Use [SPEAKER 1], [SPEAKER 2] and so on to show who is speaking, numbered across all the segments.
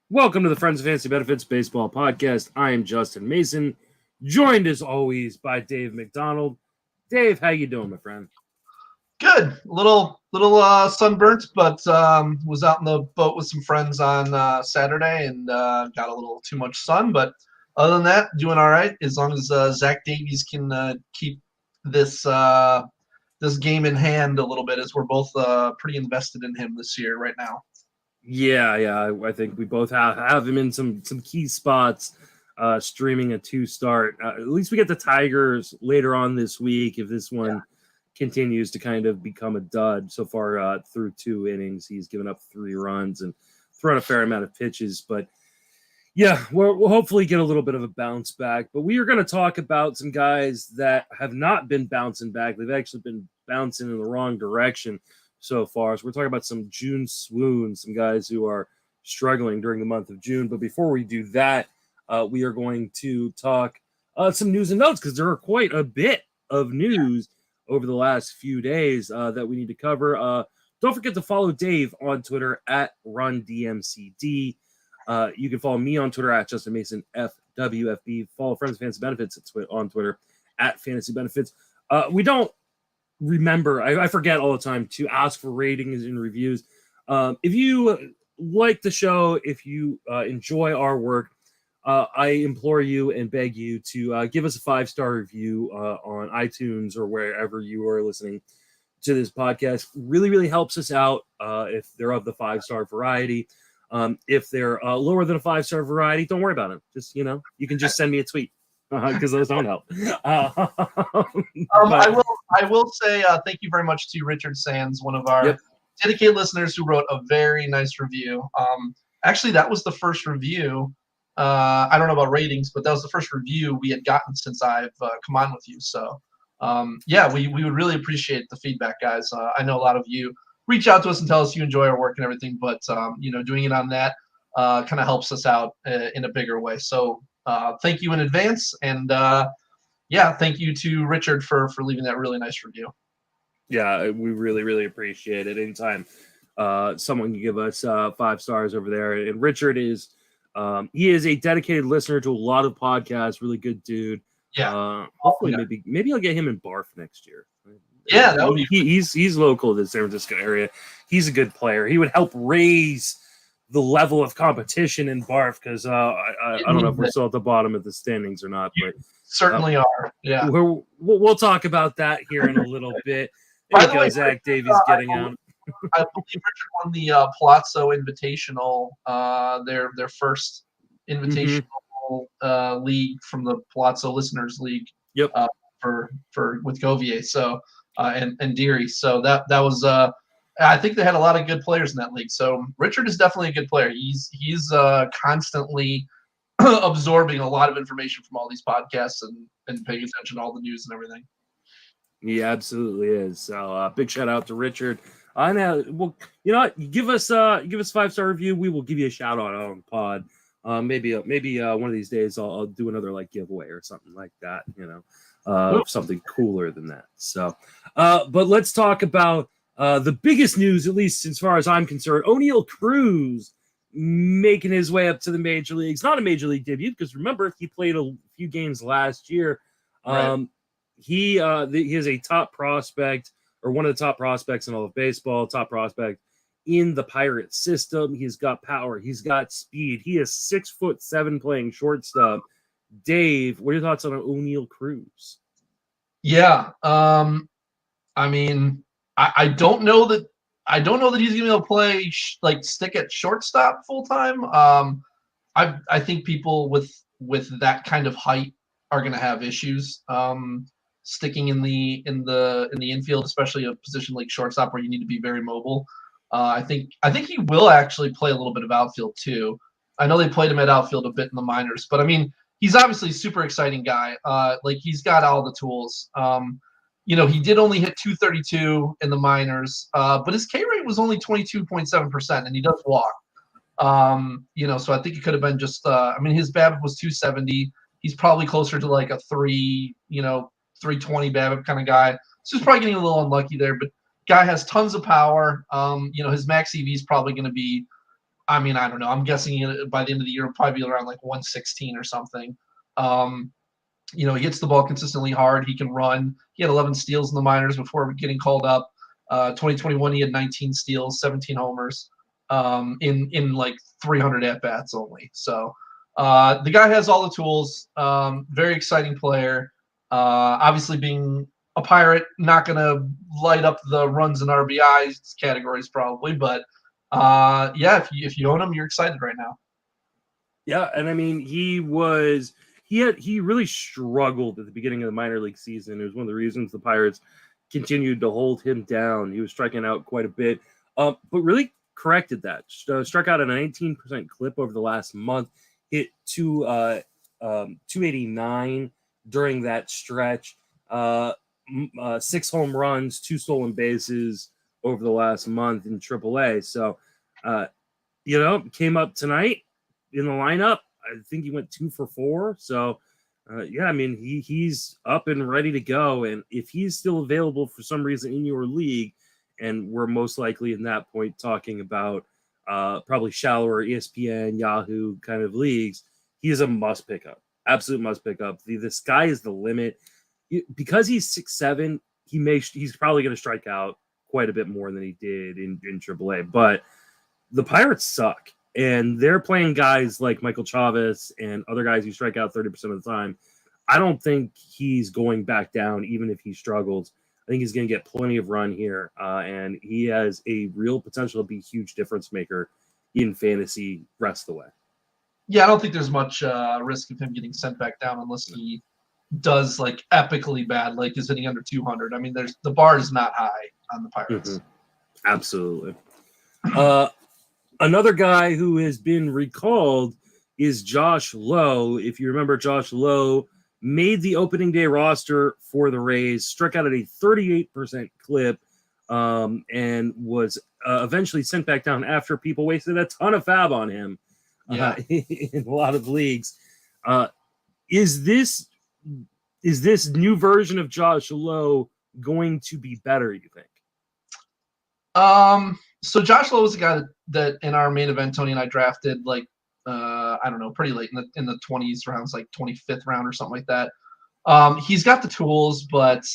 [SPEAKER 1] Welcome to the Friends of Fantasy Benefits Baseball Podcast. I am Justin Mason, joined as always by Dave McDonald. Dave, how you doing, my friend?
[SPEAKER 2] Good. A little sunburnt, but was out in the boat with some friends on Saturday and got a little too much sun. But other than that, doing all right. As long as Zach Davies can keep this this game in hand a little bit, as we're both pretty invested in him this year right now.
[SPEAKER 1] Yeah. I think we both have him in some key spots, streaming a 2-start. At least we get the Tigers later on this week. If this one continues to kind of become a dud so far through 2 innings, he's given up 3 runs and thrown a fair amount of pitches. But yeah, we'll hopefully get a little bit of a bounce back. But we are going to talk about some guys that have not been bouncing back. They've actually been bouncing in the wrong direction so far. So we're talking about some June swoons, some guys who are struggling during the month of June. But before we do that, we are going to talk some news and notes, because there are quite a bit of news over the last few days that we need to cover. Don't forget to follow Dave on Twitter at RunDMCD. You can follow me on Twitter at Justin Mason FWFB. Follow Friends of Fantasy Benefits on Twitter at Fantasy Benefits. We don't remember, I forget all the time to ask for ratings and reviews. If you like the show, if you enjoy our work, I implore you and beg you to give us a 5-star review on iTunes or wherever you are listening to this podcast. Really helps us out if they're of the 5-star variety. If they're lower than a 5-star variety, don't worry about it. Just, you can just send me a tweet, because those don't help.
[SPEAKER 2] I will say thank you very much to Richard Sands, one of our dedicated listeners, who wrote a very nice review. Actually, that was the first review. I don't know about ratings, but that was the first review we had gotten since I've come on with you. So, we would really appreciate the feedback, guys. I know a lot of you reach out to us and tell us you enjoy our work and everything, but doing it on that kind of helps us out in a bigger way. So thank you in advance, and thank you to Richard for leaving that really nice review.
[SPEAKER 1] Yeah, we really appreciate it. Anytime someone can give us 5 stars over there. And Richard is he is a dedicated listener to a lot of podcasts. Really good dude.
[SPEAKER 2] Yeah.
[SPEAKER 1] Hopefully, maybe I'll get him in Barf next year.
[SPEAKER 2] Yeah, that would be.
[SPEAKER 1] He's local to the San Francisco area. He's a good player. He would help raise the level of competition in Barf, because I don't know if we're still at the bottom of the standings or not. But
[SPEAKER 2] certainly are. Yeah.
[SPEAKER 1] We'll talk about that here in a little bit.
[SPEAKER 2] By the way,
[SPEAKER 1] Zach Davies getting out.
[SPEAKER 2] I believe Richard won the Palazzo Invitational, their first invitational league from the Palazzo Listeners League.
[SPEAKER 1] Yep.
[SPEAKER 2] For with Govier, so and Deary. So that was I think they had a lot of good players in that league. So Richard is definitely a good player. He's constantly absorbing a lot of information from all these podcasts and paying attention to all the news and everything.
[SPEAKER 1] He absolutely is. So big shout out to Richard. Now, well, give us 5-star review. We will give you a shout out on pod. Maybe one of these days I'll do another giveaway or something like that. Something cooler than that. So, but let's talk about the biggest news, at least as far as I'm concerned. ONeil Cruz making his way up to the major leagues. Not a major league debut, because remember, he played a few games last year.
[SPEAKER 2] Right.
[SPEAKER 1] He is a top prospect, or one of the top prospects in all of baseball, top prospect in the Pirate system. He's got power. He's got speed. He is 6'7" playing shortstop. Dave, what are your thoughts on ONeil Cruz?
[SPEAKER 2] Yeah. I mean, I don't know that he's going to be able to play stick at shortstop full time. I think people with that kind of height are going to have issues sticking in the infield, especially a position like shortstop where you need to be very mobile. I think he will actually play a little bit of outfield too. I know they played him at outfield a bit in the minors, but I mean, he's obviously a super exciting guy. He's got all the tools. He did only hit 232 in the minors, but his K rate was only 22.7%, and he does walk. So I think it could have been just. His BABIP was 270. He's probably closer to a 320 BABIP kind of guy. So he's probably getting a little unlucky there, but guy has tons of power. His max EV is probably going to be I mean, I don't know. I'm guessing by the end of the year, it'll probably be around like 116 or something. He hits the ball consistently hard. He can run. He had 11 steals in the minors before getting called up. 2021, he had 19 steals, 17 homers in like 300 at-bats only. So the guy has all the tools. Very exciting player. Obviously, being a Pirate, not going to light up the runs and RBIs categories probably, but if you own him, you're excited right now.
[SPEAKER 1] Yeah, and I mean, he really struggled at the beginning of the minor league season. It was one of the reasons the Pirates continued to hold him down. He was striking out quite a bit, but really corrected that. Struck out at a 19% clip over the last month, hit 289 during that stretch, 6 home runs, 2 stolen bases over the last month in AAA. So, came up tonight in the lineup. I think he went 2 for 4. So, I mean, he's up and ready to go. And if he's still available for some reason in your league, and we're most likely in that point talking about probably shallower ESPN, Yahoo kind of leagues, he is a must pick up. Absolute must pick up. The sky is the limit. Because he's 6'7", he's probably going to strike out quite a bit more than he did in AAA. But the Pirates suck. And they're playing guys like Michael Chavez and other guys who strike out 30% of the time. I don't think he's going back down, even if he struggles. I think he's going to get plenty of run here, and he has a real potential to be a huge difference maker in fantasy rest of the way.
[SPEAKER 2] Yeah, I don't think there's much risk of him getting sent back down unless he does like epically bad, like is hitting under 200. I mean, the bar is not high on the Pirates.
[SPEAKER 1] Mm-hmm. Absolutely. Another guy who has been recalled is Josh Lowe. If you remember, Josh Lowe made the opening day roster for the Rays, struck out at a 38% clip, and was eventually sent back down after people wasted a ton of fab on him in a lot of leagues. Is this new version of Josh Lowe going to be better, you think?
[SPEAKER 2] So Josh Lowe was a guy that in our main event, Tony and I drafted like I don't know, pretty late in the 20s rounds, like 25th round or something like that. He's got the tools, but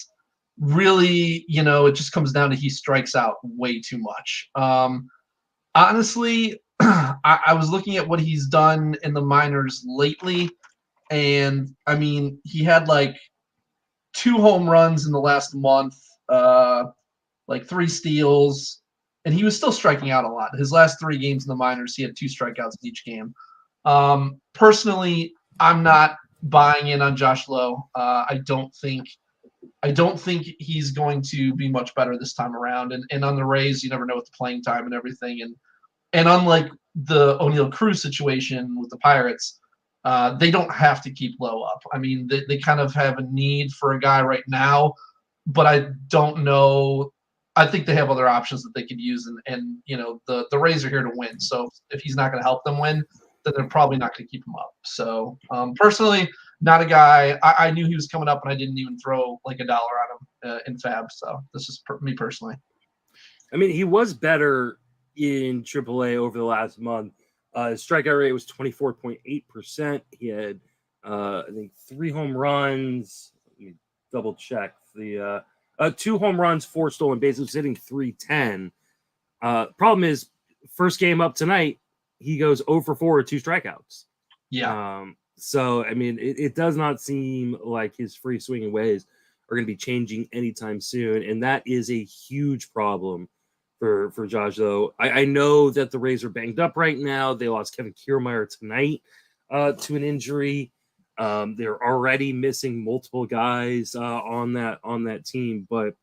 [SPEAKER 2] really, it just comes down to he strikes out way too much. Honestly, I was looking at what he's done in the minors lately, and I mean, he had like 2 home runs in the last month, like 3 steals. And he was still striking out a lot. His last 3 games in the minors, he had 2 strikeouts in each game. Personally, I'm not buying in on Josh Lowe. I don't think he's going to be much better this time around. And on the Rays, you never know with the playing time and everything. And unlike the ONeil Cruz situation with the Pirates, they don't have to keep Lowe up. I mean, they kind of have a need for a guy right now, but I don't know. I think they have other options that they could use, and the Rays are here to win. So if he's not going to help them win, then they're probably not going to keep him up. So personally, not a guy. I knew he was coming up, and I didn't even throw like $1 on him in Fab. So this is me personally.
[SPEAKER 1] I mean, he was better in AAA over the last month. His strikeout rate was 24.8%. He had, I think, 3 home runs. Let me double check the. 2 home runs, 4 stolen bases, hitting .310. Problem is, first game up tonight, he goes 0 for 4 with 2 strikeouts.
[SPEAKER 2] Yeah.
[SPEAKER 1] So, I mean, it does not seem like his free swinging ways are going to be changing anytime soon, and that is a huge problem for Josh Lowe. I know that the Rays are banged up right now. They lost Kevin Kiermaier tonight to an injury. They're already missing multiple guys on that team, but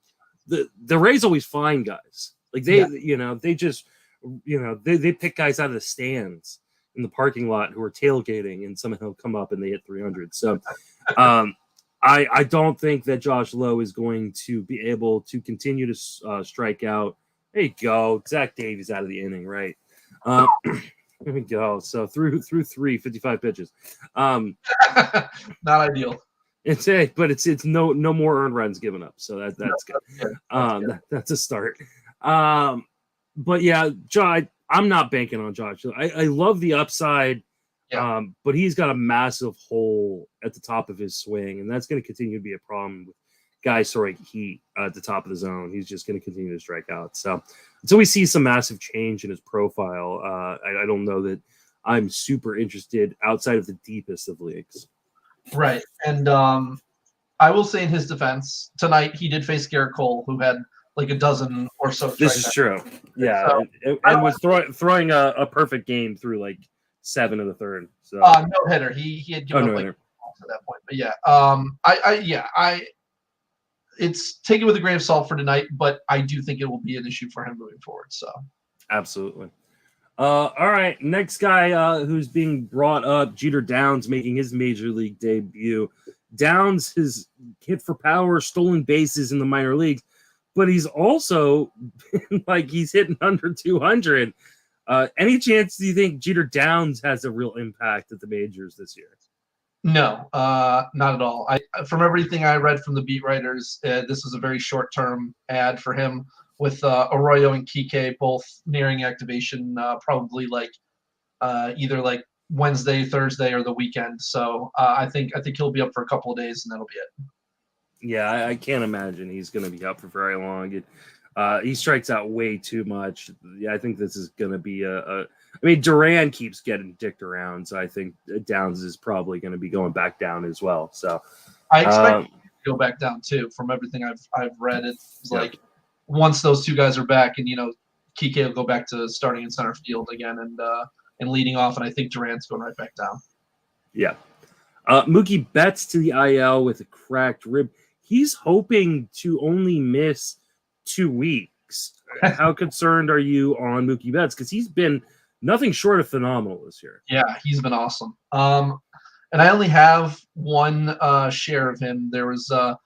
[SPEAKER 1] the Rays always find guys. Like they pick guys out of the stands in the parking lot who are tailgating, and somehow come up and they hit 300. So I don't think that Josh Lowe is going to be able to continue to strike out. There you go. Zach Davies out of the inning, right? There we go. So through 55 pitches.
[SPEAKER 2] Not ideal.
[SPEAKER 1] It's no more earned runs given up. So that's good. That's a start. But yeah, John, I'm not banking on Josh. I love the upside, but he's got a massive hole at the top of his swing, and that's going to continue to be a problem with guys throwing heat at the top of the zone. He's just going to continue to strike out. So until we see some massive change in his profile, I don't know that I'm super interested outside of the deepest of leagues.
[SPEAKER 2] Right. And I will say in his defense, tonight he did face Garrett Cole, who had like a dozen or so.
[SPEAKER 1] This is true. Yeah. So, and was throwing a perfect game through like 7 of the third. So
[SPEAKER 2] no hitter. He had given up like at that point. But yeah, it's take it with a grain of salt for tonight, but I do think it will be an issue for him moving forward. So
[SPEAKER 1] absolutely. All right, next guy who's being brought up, Jett Downs, making his major league debut. Downs has hit for power, stolen bases in the minor leagues, but he's also been like he's hitting under 200. Any chance do you think Jett Downs has a real impact at the majors this year?
[SPEAKER 2] No, not at all. From everything I read from the beat writers, this was a very short-term ad for him with Arroyo and Kike both nearing activation, probably like either like Wednesday, Thursday, or the weekend. So I think he'll be up for a couple of days, and that'll be it.
[SPEAKER 1] Yeah, I can't imagine he's going to be up for very long. He strikes out way too much. Yeah, I think this is going to be I mean, Duran keeps getting dicked around, so I think Downs is probably going to be going back down as well. So
[SPEAKER 2] I expect him to go back down too. From everything I've read, it's like once those two guys are back, and Kike will go back to starting in center field again and leading off, and I think Duran's going right back down.
[SPEAKER 1] Yeah, Mookie Betts to the IL with a cracked rib. He's hoping to only miss 2 weeks. How concerned are you on Mookie Betts? Because he's been nothing short of phenomenal this year.
[SPEAKER 2] Yeah, he's been awesome. And I only have one share of him. There was a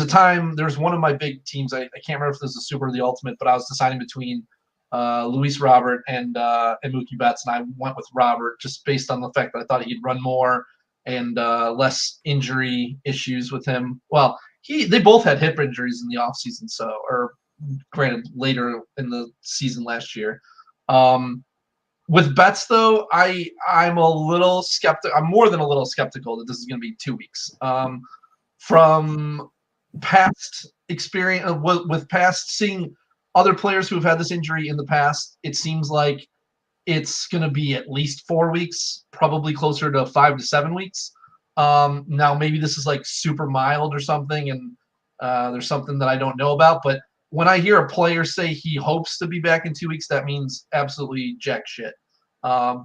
[SPEAKER 2] time, there was one of my big teams. I can't remember if this was Super or the Ultimate, but I was deciding between Luis Robert and Mookie Betts, and I went with Robert just based on the fact that I thought he'd run more and less injury issues with him. Well, they both had hip injuries in the offseason, or granted later in the season last year. With Betts, though, I'm a little skeptical. I'm more than a little skeptical that this is going to be 2 weeks. From past experience, with past seeing other players who have had this injury in the past, it seems like it's going to be at least 4 weeks, probably closer to 5 to 7 weeks. Now, maybe this is like super mild or something, and there's something that I don't know about, but when I hear a player say he hopes to be back in 2 weeks, that means absolutely jack shit.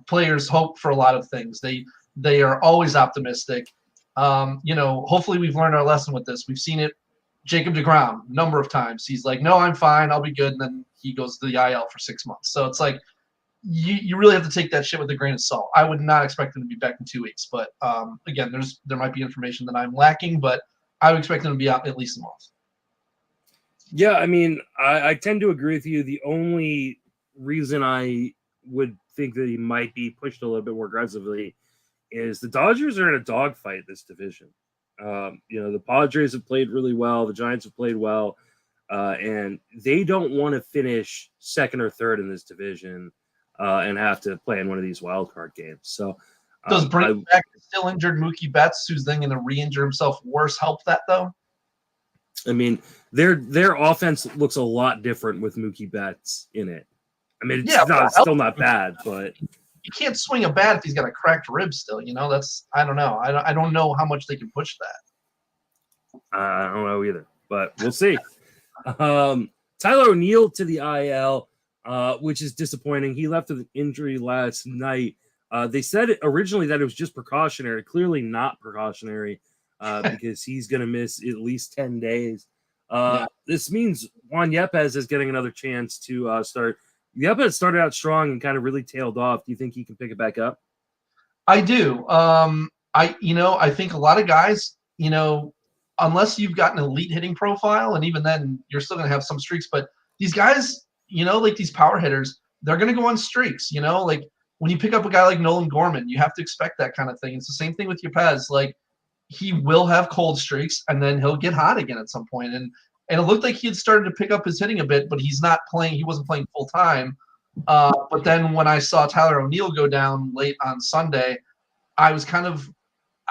[SPEAKER 2] Players hope for a lot of things. They are always optimistic. Hopefully we've learned our lesson with this. We've seen it, Jacob deGrom, a number of times. He's like, no, I'm fine, I'll be good, and then he goes to the IL for 6 months. So it's like you really have to take that shit with a grain of salt. I would not expect him to be back in 2 weeks, but again, there might be information that I'm lacking, but I would expect him to be out at least a month.
[SPEAKER 1] Yeah, I mean, I tend to agree with you. The only reason I would think that he might be pushed a little bit more aggressively is the Dodgers are in a dogfight this division. The Padres have played really well. The Giants have played well. And they don't want to finish second or third in this division and have to play in one of these wild card games. So
[SPEAKER 2] does bringing back the still injured Mookie Betts, who's then going to re-injure himself worse, help that, though?
[SPEAKER 1] I mean, their offense looks a lot different with Mookie Betts in it. I mean, it's still not bad, but
[SPEAKER 2] you can't swing a bat if he's got a cracked rib still. That's I don't know. I don't know how much they can push that.
[SPEAKER 1] I don't know either, but we'll see. Tyler ONeil to the IL, which is disappointing. He left with an injury last night. They said originally that it was just precautionary. Clearly not precautionary. Because he's going to miss at least 10 days. This means Juan Yepez is getting another chance to start. Yepez started out strong and kind of really tailed off. Do you think he can pick it back up?
[SPEAKER 2] I do. I think a lot of guys, unless you've got an elite hitting profile, and even then you're still going to have some streaks, but these guys, like these power hitters, they're going to go on streaks, like when you pick up a guy like Nolan Gorman, you have to expect that kind of thing. It's the same thing with Yepez. Like, he will have cold streaks, and then he'll get hot again at some point. And it looked like he had started to pick up his hitting a bit, but he's not playing. He wasn't playing full time. But then when I saw Tyler ONeil go down late on Sunday, I was kind of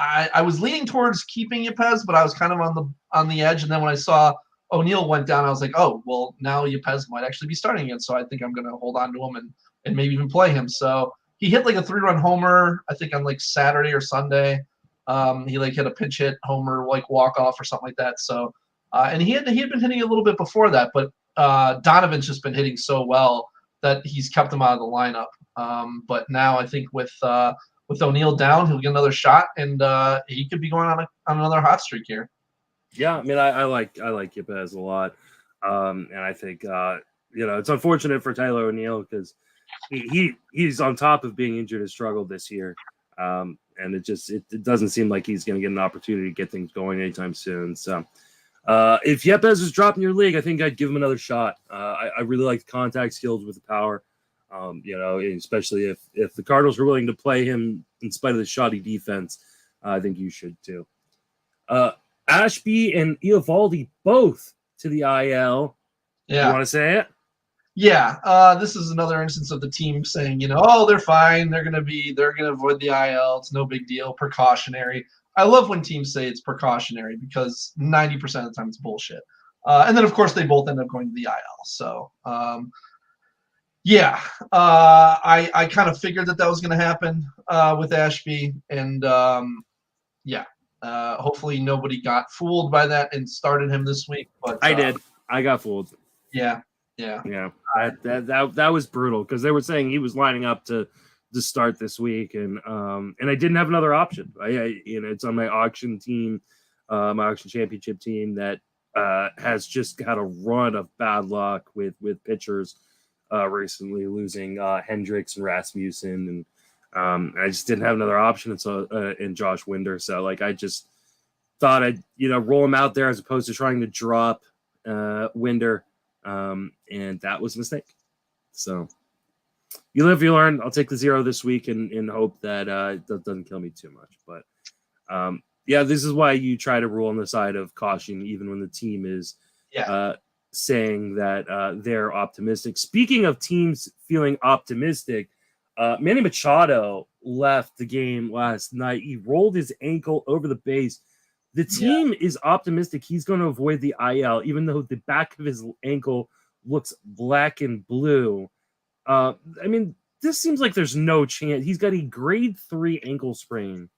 [SPEAKER 2] I was leaning towards keeping Yepez, but I was kind of on the edge. And then when I saw ONeil went down, I was like, oh, well, now Yepez might actually be starting again. So I think I'm going to hold on to him and maybe even play him. So he hit like a 3-run homer, I think on like Saturday or Sunday. He like hit a pinch hit homer, like walk off or something like that. So and he had been hitting a little bit before that, but Donovan's just been hitting so well that he's kept him out of the lineup. But now I think with ONeil down, he'll get another shot, and he could be going on another hot streak here.
[SPEAKER 1] Yeah, I mean, I like Yepez a lot, and I think it's unfortunate for Tyler ONeil because he's on top of being injured and struggled this year, and it doesn't seem like he's going to get an opportunity to get things going anytime soon. So if Yepez was dropping your league, I think I'd give him another shot. I really like the contact skills with the power. Especially if the Cardinals were willing to play him in spite of the shoddy defense, I think you should too. Ashby and Eovaldi both to the IL.
[SPEAKER 2] Yeah.
[SPEAKER 1] You want to say it?
[SPEAKER 2] Yeah. This is another instance of the team saying, oh, they're fine. They're going to avoid the IL. It's no big deal. Precautionary. I love when teams say it's precautionary because 90% of the time it's bullshit. And then of course they both end up going to the IL. So, yeah, I kind of figured that was going to happen with Ashby, and hopefully nobody got fooled by that and started him this week. But
[SPEAKER 1] I did. I got fooled.
[SPEAKER 2] Yeah.
[SPEAKER 1] That was brutal because they were saying he was lining up to start this week, and I didn't have another option. It's on my auction team, my auction championship team that has just had a run of bad luck with pitchers. Recently losing Hendricks and Rasmussen, and I just didn't have another option. And so in Josh Winder, so like I just thought I'd roll him out there as opposed to trying to drop Winder, and that was a mistake. So you live, you learn. I'll take the 0 this week and hope that that doesn't kill me too much. But this is why you try to rule on the side of caution, even when the team is saying that they're optimistic. Speaking of teams feeling optimistic, Manny Machado left the game last night. He rolled his ankle over the base. The team is optimistic he's going to avoid the IL, even though the back of his ankle looks black and blue. I mean, this seems like there's no chance. He's got a grade 3 ankle sprain.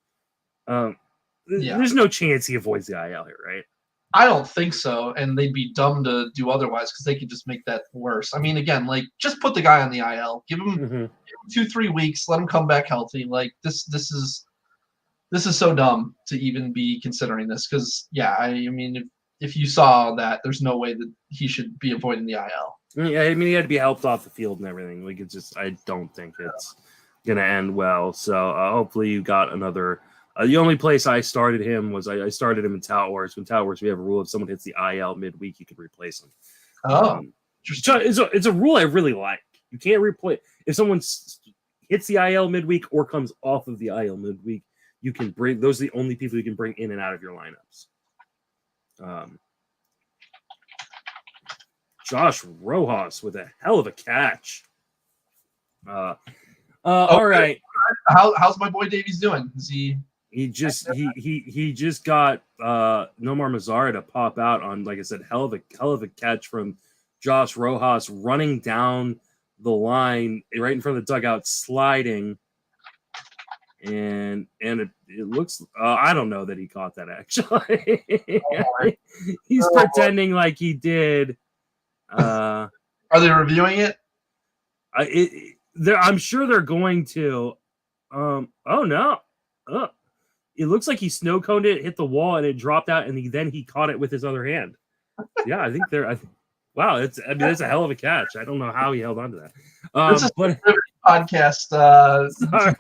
[SPEAKER 1] There's no chance he avoids the IL here, right?
[SPEAKER 2] I don't think so, and they'd be dumb to do otherwise because they could just make that worse. I mean, again, like just put the guy on the IL, give him 2-3 weeks, let him come back healthy. Like this is so dumb to even be considering this because I mean, if you saw that, there's no way that he should be avoiding the IL.
[SPEAKER 1] Yeah, I mean, he had to be helped off the field and everything. Like it's just, I don't think it's gonna end well. So hopefully you got another. The only place I started him was I started him in Tout Wars. When Tout Wars, we have a rule: if someone hits the IL midweek, you can replace him. It's a rule I really like. You can't replace if someone hits the IL midweek or comes off of the IL midweek. You can bring those are the only people you can bring in and out of your lineups. Josh Rojas with a hell of a catch. All right.
[SPEAKER 2] How's my boy Davies doing? Is he? He just
[SPEAKER 1] got Nomar Mazara to pop out on, like I said, hell of a catch from Josh Rojas running down the line right in front of the dugout, sliding, and it looks I don't know that he caught that actually. He's pretending like he did.
[SPEAKER 2] Are they reviewing it?
[SPEAKER 1] I'm sure they're going to. Oh no. It looks like he snow coned it, hit the wall, and it dropped out, and then he caught it with his other hand. Yeah, I think wow, it's a hell of a catch. I don't know how he held on to that.
[SPEAKER 2] This is
[SPEAKER 1] but
[SPEAKER 2] podcast.
[SPEAKER 1] Sorry.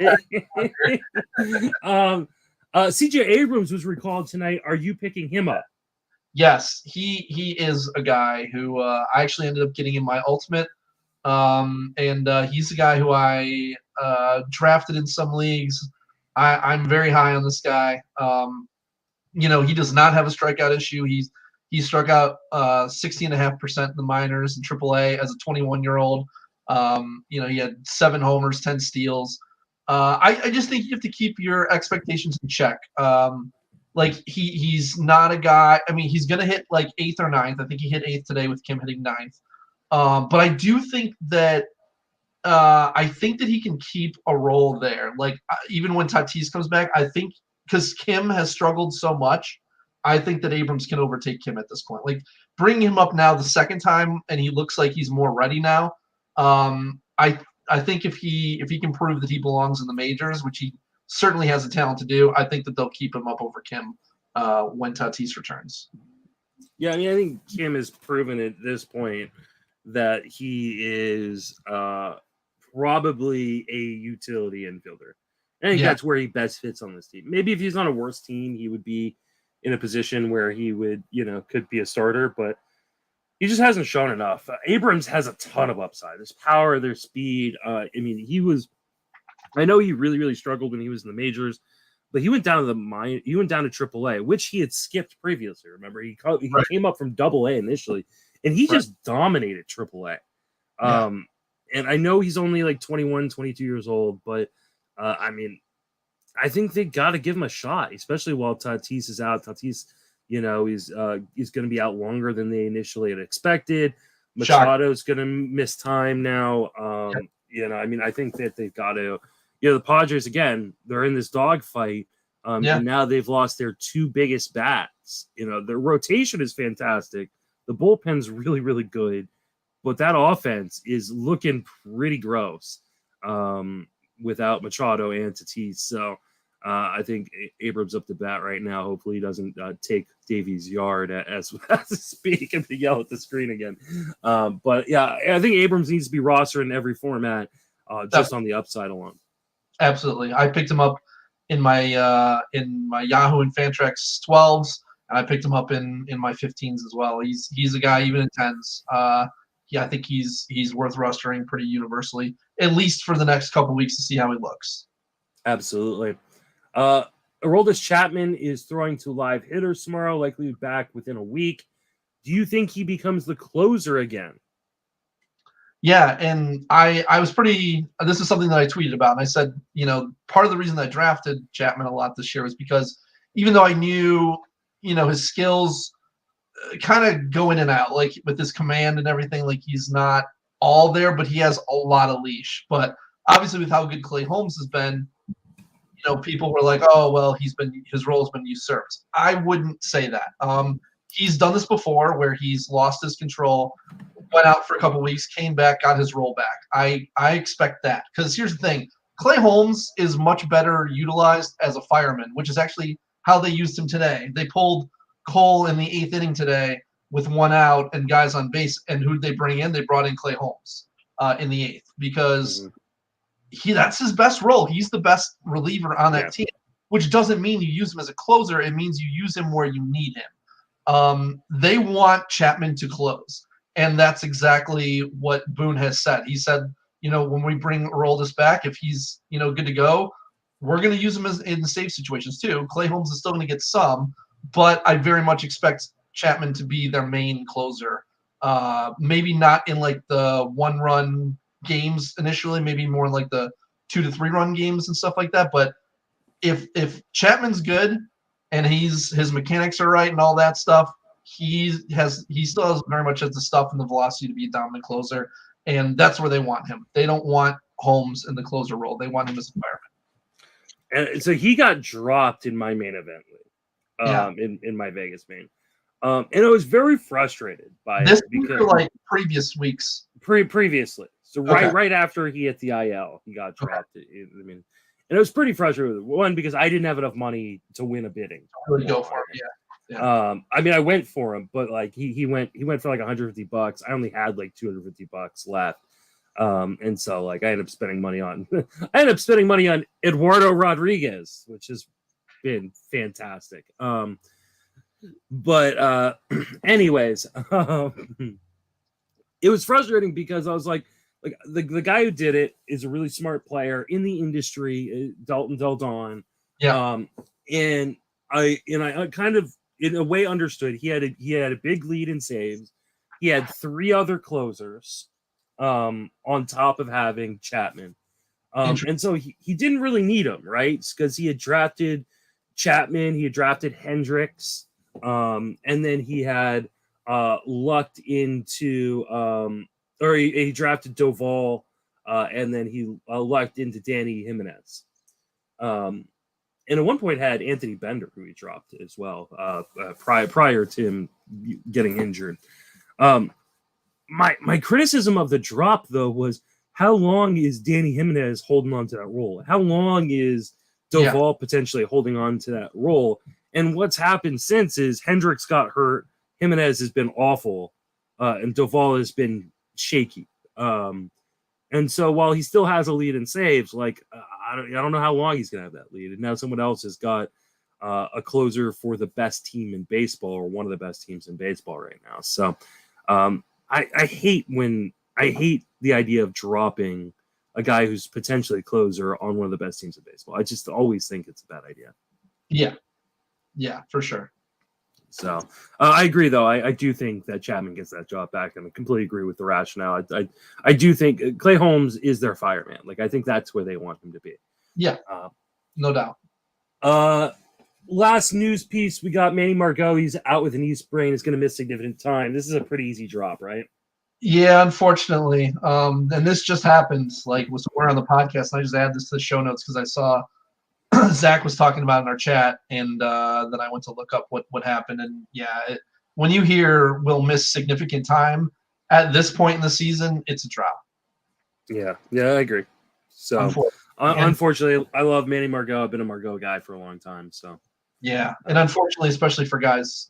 [SPEAKER 1] CJ Abrams was recalled tonight. Are you picking him up?
[SPEAKER 2] Yes, he is a guy who I actually ended up getting in my ultimate. And he's a guy who I drafted in some leagues. I'm very high on this guy. He does not have a strikeout issue. He struck out 16.5% in the minors in AAA as a 21-year-old. He had 7 homers, 10 steals. I just think you have to keep your expectations in check. He's not a guy. I mean, he's gonna hit like 8th or 9th. I think he hit 8th today with Kim hitting 9th. But I do think that he can keep a role there. Like even when Tatis comes back, I think because Kim has struggled so much, I think that Abrams can overtake Kim at this point. Like bringing him up now the second time, and he looks like he's more ready now. I think if he can prove that he belongs in the majors, which he certainly has the talent to do, I think that they'll keep him up over Kim when Tatis returns.
[SPEAKER 1] Yeah, I mean, I think Kim has proven at this point that he is probably a utility infielder. I think that's where he best fits on this team. Maybe if he's on a worse team, he would be in a position where he would, could be a starter, but he just hasn't shown enough. Abrams has a ton of upside. There's power, there's speed. I know he really, really struggled when he was in the majors, but he went down to he went down to AAA, which he had skipped previously. Remember, he came up from AA initially, and he just dominated AAA. And I know he's only like 21, 22 years old, but I think they got to give him a shot, especially while Tatis is out. Tatis, he's going to be out longer than they initially had expected. Machado's going to miss time now. I think that they've got to. The Padres, again, they're in this dogfight, and now they've lost their 2 biggest bats. Their rotation is fantastic. The bullpen's really, really good, but that offense is looking pretty gross without Machado and Tatis. So I think Abrams up the bat right now. Hopefully he doesn't take Davies' yard as I speak and yell at the screen again. But yeah, I think Abrams needs to be rostered in every format just on the upside alone.
[SPEAKER 2] Absolutely. I picked him up in my Yahoo and Fantrax 12s, and I picked him up in my 15s as well. He's a guy even in 10s. I think he's worth rostering pretty universally, at least for the next couple weeks to see how he looks.
[SPEAKER 1] Absolutely. Aroldis Chapman is throwing to live hitters tomorrow, likely back within a week. Do you think he becomes the closer again?
[SPEAKER 2] Yeah, and I was pretty – this is something that I tweeted about, and I said, part of the reason I drafted Chapman a lot this year was because even though I knew, his skills kind of go in and out, like with his command and everything, like he's not all there, but he has a lot of leash. But obviously with how good Clay Holmes has been, people were like, oh, well, his role has been usurped. I wouldn't say that. He's done this before where he's lost his control, went out for a couple weeks, came back, got his role back. I expect that because here's the thing. Clay Holmes is much better utilized as a fireman, which is actually how they used him today. They pulled Cole in the 8th inning today with 1 out and guys on base. And who did they bring in? They brought in Clay Holmes in the 8th because that's his best role. He's the best reliever on that team, which doesn't mean you use him as a closer. It means you use him where you need him. They want Chapman to close. And that's exactly what Boone has said. He said, when we bring Aroldis back, if he's, good to go, we're going to use him in the safe situations too. Clay Holmes is still going to get some, but I very much expect Chapman to be their main closer. Maybe not in like the 1-run games initially, maybe more like the 2 to 3-run games and stuff like that. But if Chapman's good and his mechanics are right and all that stuff, he still has very much has the stuff and the velocity to be a dominant closer, and that's where they want him. They don't want Holmes in the closer role. They want him as a fireman.
[SPEAKER 1] And so he got dropped in my main event in my Vegas main. And I was very frustrated by
[SPEAKER 2] this
[SPEAKER 1] it because
[SPEAKER 2] like previous weeks.
[SPEAKER 1] Previously. So right after he hit the IL, he got dropped. And it was pretty frustrating. One, because I didn't have enough money to win a bidding.
[SPEAKER 2] Really go for it,
[SPEAKER 1] yeah. I went for him, but like he went for like $150. I only had like $250 left. And so like I ended up spending money on Eduardo Rodriguez, which has been fantastic. But anyways, it was frustrating because I was like the guy who did it is a really smart player in the industry, Dalton Varsho.
[SPEAKER 2] Yeah.
[SPEAKER 1] And I kind of in a way understood he had a big lead in saves. He had 3 other closers. on top of having Chapman. And so he didn't really need him, right? Because he had drafted Chapman, he had drafted Hendricks, and then he had lucked into, or he drafted Doval, and then he lucked into Danny Jimenez. And at one point had Anthony Bender, who he dropped as well, prior to him getting injured. My criticism of the drop, though, was how long is Danny Jimenez holding on to that role? How long is Doval potentially holding on to that role? And what's happened since is Hendricks got hurt, Jimenez has been awful, and Doval has been shaky. And so while he still has a lead in saves, like I don't know how long he's gonna have that lead. And now someone else has got a closer for the best team in baseball, or one of the best teams in baseball right now. So I hate the idea of dropping a guy who's potentially a closer on one of the best teams in baseball. I just always think it's a bad idea.
[SPEAKER 2] Yeah, for sure.
[SPEAKER 1] So I agree, though. I do think that Chapman gets that job back, and I completely agree with the rationale. I do think Clay Holmes is their fireman. Like, I think that's where they want him to be.
[SPEAKER 2] Yeah, no doubt.
[SPEAKER 1] Last news piece, we got Manny Margot. He's out with an knee sprain. He's going to miss significant time. This is a pretty easy drop, right?
[SPEAKER 2] Yeah, unfortunately. And this just happened, like, was somewhere on the podcast, and I just added this to the show notes because I saw Zach was talking about it in our chat, and then I went to look up what happened. And yeah, when you hear will miss significant time at this point in the season, it's a drop.
[SPEAKER 1] Yeah, I agree. So unfortunately, I love Manny Margot. I've been a Margot guy for a long time. So
[SPEAKER 2] yeah, and unfortunately, especially for guys,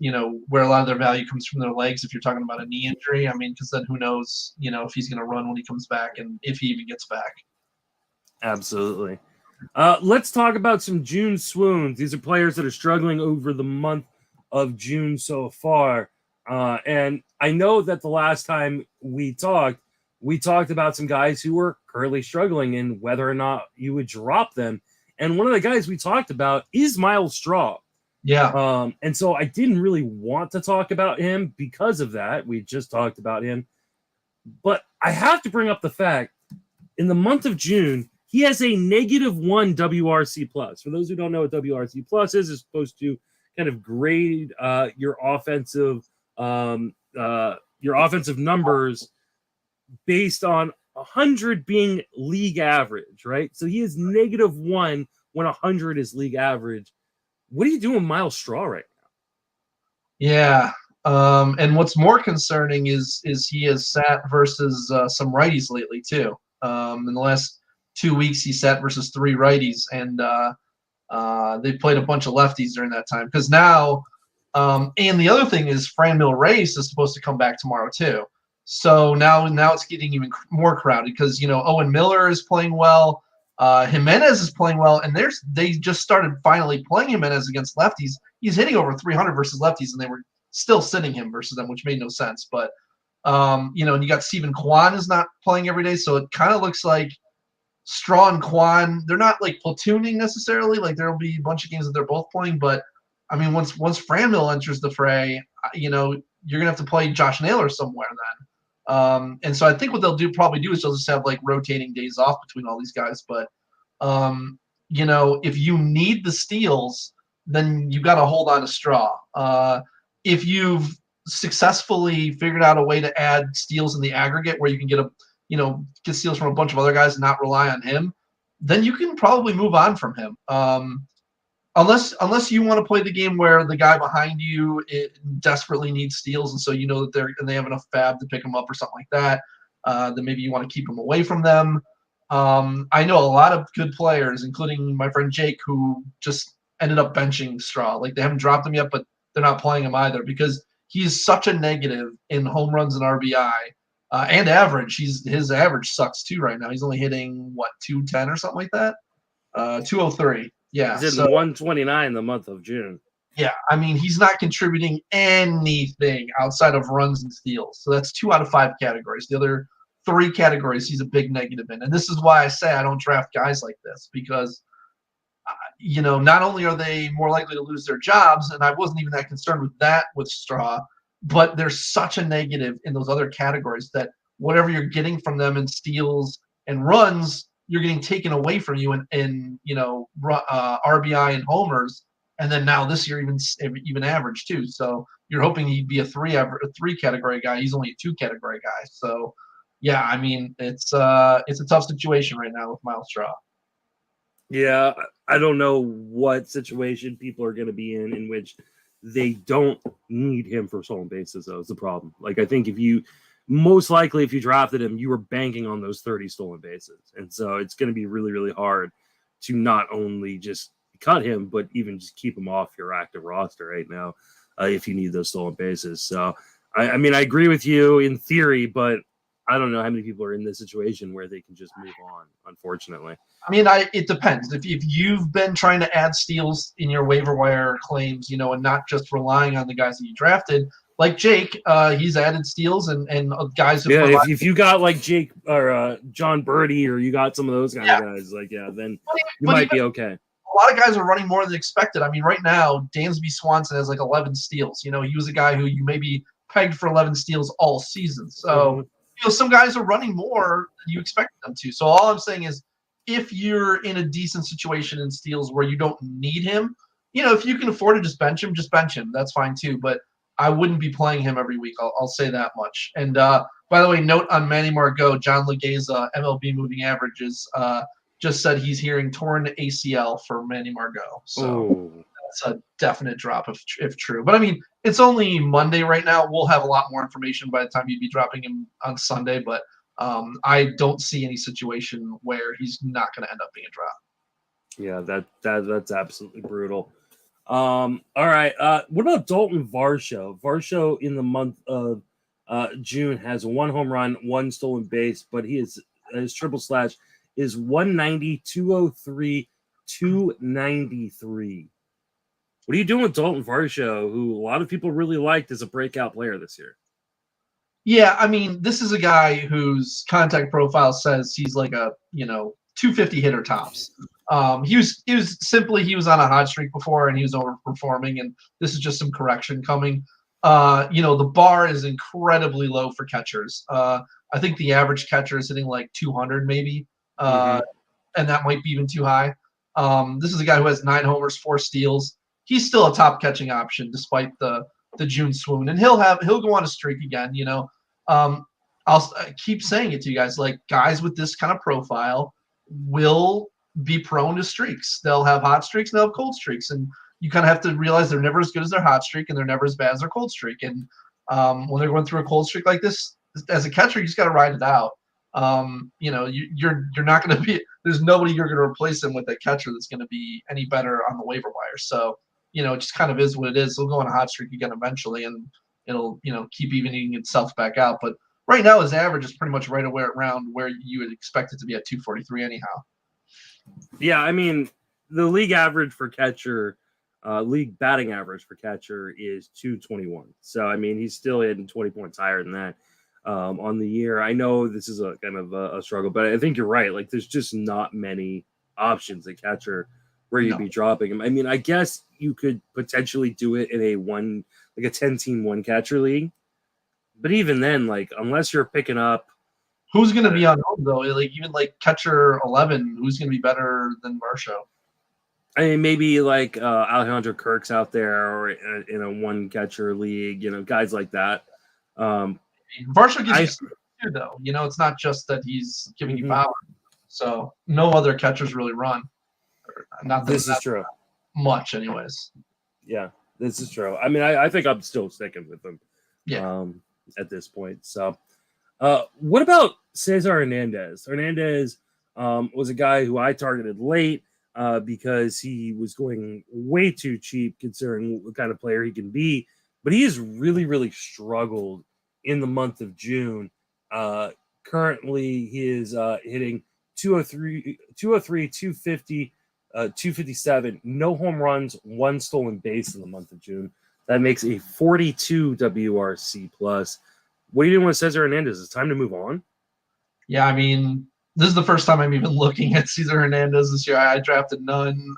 [SPEAKER 2] where a lot of their value comes from their legs. If you're talking about a knee injury, I mean, because then who knows, if he's going to run when he comes back, and if he even gets back.
[SPEAKER 1] Absolutely. Let's talk about some June swoons. These are players that are struggling over the month of June so far. And I know that the last time we talked about some guys who were currently struggling and whether or not you would drop them. And one of the guys we talked about is Myles Straw.
[SPEAKER 2] Yeah.
[SPEAKER 1] And so I didn't really want to talk about him because of that. We just talked about him. But I have to bring up the fact, in the month of June, he has a -1 WRC plus. For those who don't know what WRC plus is, it's supposed to kind of grade your offensive numbers based on 100 being league average, right? So he is -1 when 100 is league average. What are you doing, Myles Straw, right now?
[SPEAKER 2] Yeah. And what's more concerning is he has sat versus some righties lately too. In the last 2 weeks, he sat versus 3 righties, and they played a bunch of lefties during that time. Because now, and the other thing is, Franmil Reyes is supposed to come back tomorrow too. So now it's getting even more crowded because Owen Miller is playing well, Jimenez is playing well, and they just started finally playing Jimenez against lefties. He's hitting over 300 versus lefties, and they were still sitting him versus them, which made no sense. But and you got Steven Kwan is not playing every day, so it kind of looks like Straw and Kwan, they're not like platooning necessarily. Like there'll be a bunch of games that they're both playing, but I mean, once Franmil enters the fray, you're gonna have to play Josh Naylor somewhere then. And so I think what they'll probably do is they'll just have like rotating days off between all these guys. But if you need the steals, then you got to hold on to Straw. If you've successfully figured out a way to add steals in the aggregate where you can get steals from a bunch of other guys and not rely on him, then you can probably move on from him. Unless you want to play the game where the guy behind you desperately needs steals, and so that they have enough fab to pick him up or something like that, then maybe you want to keep him away from them. I know a lot of good players, including my friend Jake, who just ended up benching Straw. Like they haven't dropped him yet, but they're not playing him either because he's such a negative in home runs and RBI. And average, his average sucks too right now. He's only hitting 210 or something like that, 203. Yeah,
[SPEAKER 1] he's hitting 129 in the month of June.
[SPEAKER 2] Yeah, I mean he's not contributing anything outside of runs and steals. So that's 2 out of 5 categories. The other 3 categories he's a big negative in, and this is why I say I don't draft guys like this because not only are they more likely to lose their jobs, and I wasn't even that concerned with Straw. But there's such a negative in those other categories that whatever you're getting from them in steals and runs, you're getting taken away from you in RBI and homers. And then now this year even average too. So you're hoping he'd be a three category guy. He's only a 2 category guy. So yeah, I mean it's a tough situation right now with Miles Straw.
[SPEAKER 1] Yeah, I don't know what situation people are going to be in which they don't need him for stolen bases, though, is the problem. Like, I think if you drafted him, you were banking on those 30 stolen bases. And so it's going to be really, really hard to not only just cut him, but even just keep him off your active roster right now if you need those stolen bases. So, I mean, I agree with you in theory, but I don't know how many people are in this situation where they can just move on, unfortunately.
[SPEAKER 2] I mean, it depends. If you've been trying to add steals in your waiver wire claims, and not just relying on the guys that you drafted, like Jake, he's added steals and guys.
[SPEAKER 1] If you got like Jake or John Birdie, or you got some of those kind of guys, then you might be okay.
[SPEAKER 2] A lot of guys are running more than expected. I mean, right now, Dansby Swanson has like 11 steals. He was a guy who you maybe pegged for 11 steals all season. So, some guys are running more than you expected them to. So all I'm saying is, if you're in a decent situation in steals where you don't need him, if you can afford to just bench him. That's fine too. But I wouldn't be playing him every week. I'll say that much. And by the way, note on Manny Margot, John Legeza, MLB moving averages, just said he's hearing torn ACL for Manny Margot. So that's a definite drop if true. But I mean, it's only Monday right now. We'll have a lot more information by the time you'd be dropping him on Sunday. But I don't see any situation where he's not going to end up being dropped.
[SPEAKER 1] Yeah, that's absolutely brutal. All right. What about Dalton Varsho? Varsho in the month of June has 1 home run, 1 stolen base, but his triple slash is 190, 203, 293. What are you doing with Dalton Varsho, who a lot of people really liked as a breakout player this year?
[SPEAKER 2] Yeah, I mean, this is a guy whose contact profile says he's like a 250 hitter tops. He was on a hot streak before and he was overperforming, and this is just some correction coming. The bar is incredibly low for catchers. I think the average catcher is hitting like 200 maybe, and that might be even too high. This is a guy who has 9 homers, 4 steals. He's still a top catching option despite the June swoon, and he'll go on a streak again. I'll keep saying it to you guys, like, guys with this kind of profile will be prone to streaks. They'll have hot streaks and they'll have cold streaks, and you kind of have to realize they're never as good as their hot streak and they're never as bad as their cold streak. And when they're going through a cold streak like this, as a catcher, you just got to ride it out. You're not going to be – there's nobody you're going to replace him with a catcher that's going to be any better on the waiver wire. So, it just kind of is what it is. It'll go on a hot streak again eventually, and it'll, keep evening itself back out. But right now, his average is pretty much right around where you would expect it to be at 243 anyhow.
[SPEAKER 1] Yeah, I mean, the league average for catcher, league batting average for catcher is 221. So, I mean, he's still hitting 20 points higher than that on the year. I know this is a kind of a struggle, but I think you're right. Like, there's just not many options at catcher where you'd be dropping him. I mean, I guess you could potentially do it in a 10-team 1 catcher league. But even then, like, unless you're picking up,
[SPEAKER 2] who's going to be on home though? Like, even like catcher 11, who's going to be better than Varsho?
[SPEAKER 1] I mean, maybe like Alejandro Kirk's out there, or in a 1 catcher league, guys like that.
[SPEAKER 2] Varsho gives you too, though. It's not just that he's giving you power. So no other catchers really run. Not that
[SPEAKER 1] this is true.
[SPEAKER 2] Much, anyways.
[SPEAKER 1] Yeah, this is true. I mean, I think I'm still sticking with him.
[SPEAKER 2] Yeah.
[SPEAKER 1] At this point. So, what about Cesar Hernandez? Hernandez was a guy who I targeted late because he was going way too cheap considering what kind of player he can be. But he has really, really struggled in the month of June. Currently, he is hitting 203, 250, 257, no home runs, 1 stolen base in the month of June. That makes a 42 WRC plus. What are you doing with Cesar Hernandez? It's time to move on.
[SPEAKER 2] Yeah, I mean, this is the first time I'm even looking at Cesar Hernandez this year. I drafted none,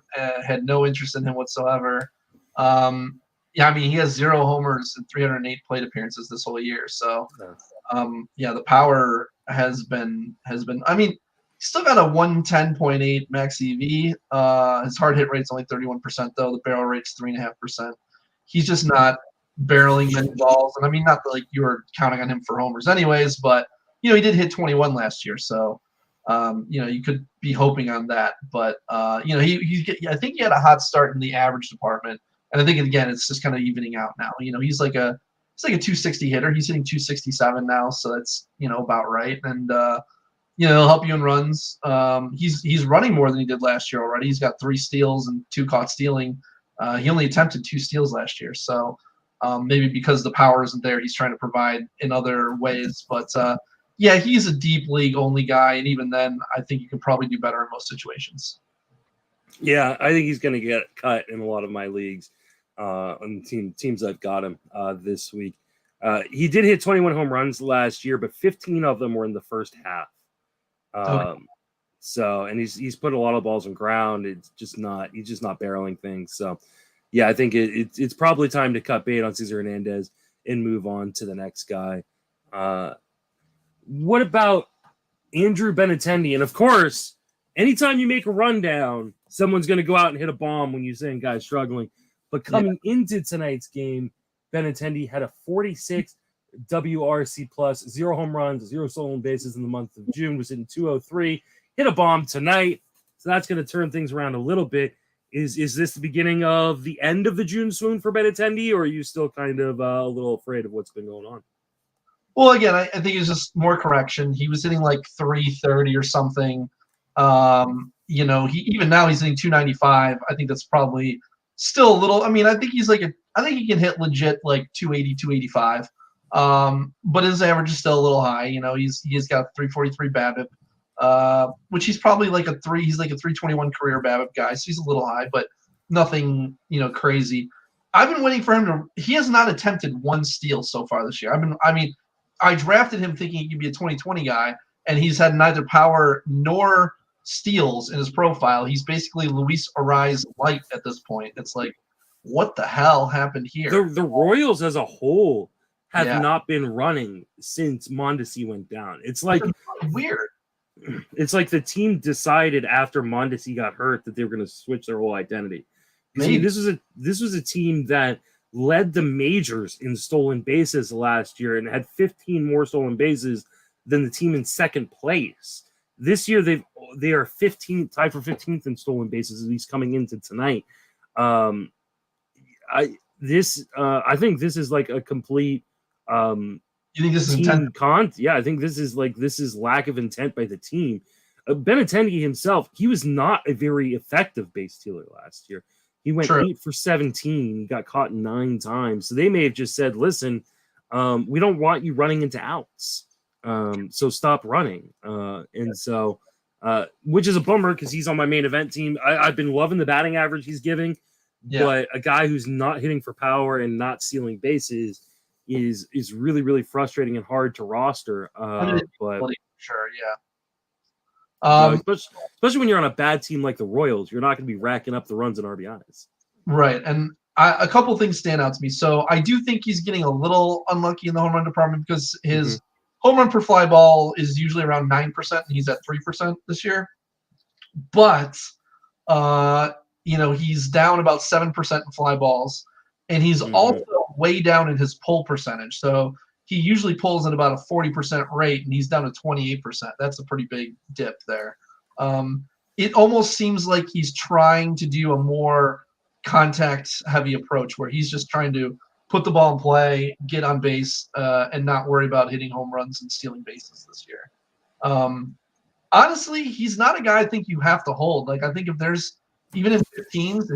[SPEAKER 2] had no interest in him whatsoever. Yeah, I mean, he has 0 homers and 308 plate appearances this whole year. So, the power has been. I mean, he's still got a 110.8 max EV. His hard hit rate's only 31%, though. The barrel rate's 3.5%. He's just not barreling many balls. And I mean, not that, like, you were counting on him for homers anyways, but he did hit 21 last year, so you could be hoping on that. But I think he had a hot start in the average department, and I think again it's just kind of evening out now. He's like a 260 hitter. He's hitting 267 now, so that's about right. And he'll help you in runs. He's running more than he did last year already. He's got 3 steals and 2 caught stealing. He only attempted 2 steals last year, so maybe because the power isn't there, he's trying to provide in other ways. But yeah, he's a deep league only guy, and even then, I think you can probably do better in most situations.
[SPEAKER 1] Yeah, I think he's going to get cut in a lot of my leagues on teams I've got him this week. He did hit 21 home runs last year, but 15 of them were in the first half.
[SPEAKER 2] Okay.
[SPEAKER 1] So, and he's put a lot of balls on ground. He's just not barreling things. So, yeah, I think it's probably time to cut bait on Cesar Hernandez and move on to the next guy. What about Andrew Benintendi? And of course, anytime you make a rundown, someone's going to go out and hit a bomb when you're saying guys struggling. But coming into tonight's game, Benintendi had a 46 WRC plus, 0 home runs, 0 stolen bases in the month of June, was hitting 203, hit a bomb tonight. So that's going to turn things around a little bit. Is this the beginning of the end of the June swoon for Benintendi, or are you still kind of a little afraid of what's been going on?
[SPEAKER 2] Well, again, I think it's just more correction. He was hitting like 330 or something. He even now he's hitting 295. I think that's probably still a little. I mean, I think I think he can hit legit like 280, 285. But his average is still a little high. He's got 343 BABIP, which he's probably like a 3. He's like a 321 career BABIP guy, so he's a little high, but nothing crazy. I've been waiting for him to. He has not attempted 1 steal so far this year. I drafted him thinking he could be a 2020 guy, and he's had neither power nor steals in his profile. He's basically Luis Ariz light at this point. It's like, what the hell happened here?
[SPEAKER 1] The Royals as a whole have not been running since Mondesi went down. It's like
[SPEAKER 2] weird.
[SPEAKER 1] It's like the team decided after Mondesi got hurt that they were going to switch their whole identity. See, this was a team that led the majors in stolen bases last year and had 15 more stolen bases than the team in second place. This year they are 15th, tied for 15th in stolen bases, at least coming into tonight. I think this is like a complete
[SPEAKER 2] you think this is
[SPEAKER 1] intent? Yeah, I think this is lack of intent by the team. Benintendi himself, he was not a very effective base stealer last year. He went 8 for 17, got caught 9 times. So they may have just said, listen, we don't want you running into outs. So stop running. Which is a bummer because he's on my main event team. I've been loving the batting average he's giving, but a guy who's not hitting for power and not stealing bases is really, really frustrating and hard to roster. Especially when you're on a bad team like the Royals, you're not going to be racking up the runs and RBIs.
[SPEAKER 2] Right, and a couple things stand out to me. So I do think he's getting a little unlucky in the home run department because his home run per fly ball is usually around 9%, and he's at 3% this year. But he's down about 7% in fly balls, and he's also way down in his pull percentage. So he usually pulls at about a 40% rate, and he's down to 28%. That's a pretty big dip there. It almost seems like he's trying to do a more contact-heavy approach where he's just trying to put the ball in play, get on base, and not worry about hitting home runs and stealing bases this year. Honestly, he's not a guy I think you have to hold. Like, I think if there's even in 15s,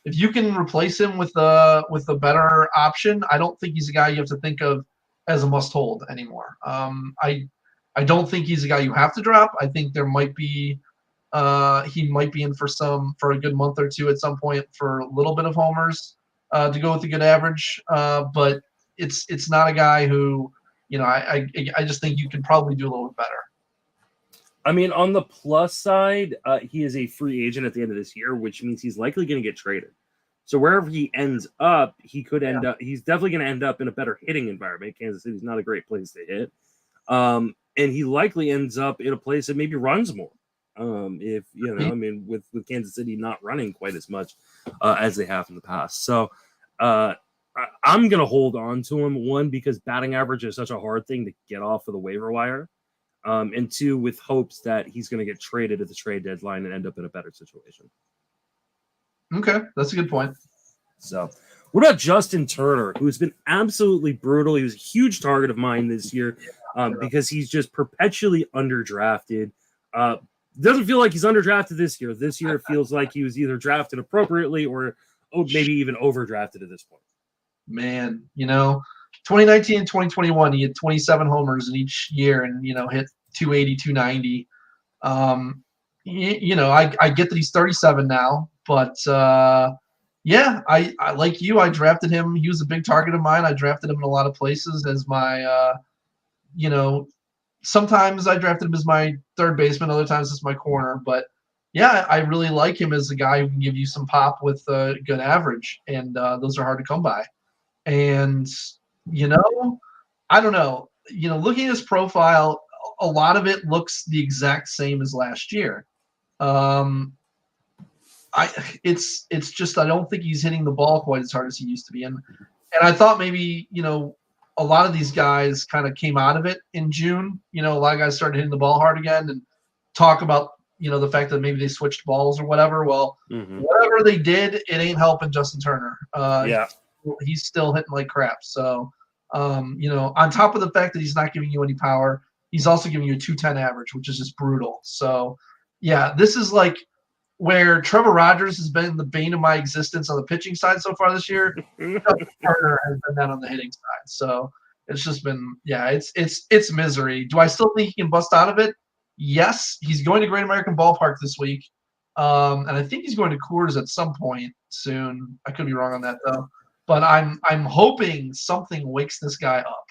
[SPEAKER 2] if you can replace him with a better option, I don't think he's a guy you have to think of as a must hold anymore. I don't think he's a guy you have to drop. I think there might be he might be in for a good month or two at some point for a little bit of homers to go with a good average. But it's not a guy who I just think you can probably do a little bit better.
[SPEAKER 1] I mean, on the plus side, he is a free agent at the end of this year, which means he's likely going to get traded. So wherever he ends up, he could end up. He's definitely going to end up in a better hitting environment. Kansas City's not a great place to hit, and he likely ends up in a place that maybe runs more. If I mean, with Kansas City not running quite as much as they have in the past. So I'm going to hold on to him. One, because batting average is such a hard thing to get off of the waiver wire. And two, with hopes that he's going to get traded at the trade deadline and end up in a better situation.
[SPEAKER 2] Okay, that's a good point.
[SPEAKER 1] So, what about Justin Turner, who's been absolutely brutal? He was a huge target of mine this year because he's just perpetually underdrafted. Doesn't feel like he's underdrafted this year. This year, it feels like he was either drafted appropriately or maybe even overdrafted at this point.
[SPEAKER 2] Man, 2019 and 2021, he had 27 homers in each year and, hit 280, 290. I get that he's 37 now, but I like you. I drafted him. He was a big target of mine. I drafted him in a lot of places as my, sometimes I drafted him as my third baseman, other times as my corner. But yeah, I really like him as a guy who can give you some pop with a good average, and those are hard to come by. And I don't know. Looking at his profile, a lot of it looks the exact same as last year. It's just I don't think he's hitting the ball quite as hard as he used to be, and I thought maybe a lot of these guys kind of came out of it in June. A lot of guys started hitting the ball hard again, and talk about the fact that maybe they switched balls or whatever. Well, whatever they did, it ain't helping Justin Turner. He's still hitting like crap. So, on top of the fact that he's not giving you any power, he's also giving you a 210 average, which is just brutal. So, yeah, this is like where Trevor Rogers has been the bane of my existence on the pitching side so far this year. Turner has been that on the hitting side. So it's just been, it's misery. Do I still think he can bust out of it? Yes. He's going to Great American Ballpark this week. And I think he's going to Coors at some point soon. I could be wrong on that though. But I'm hoping something wakes this guy up.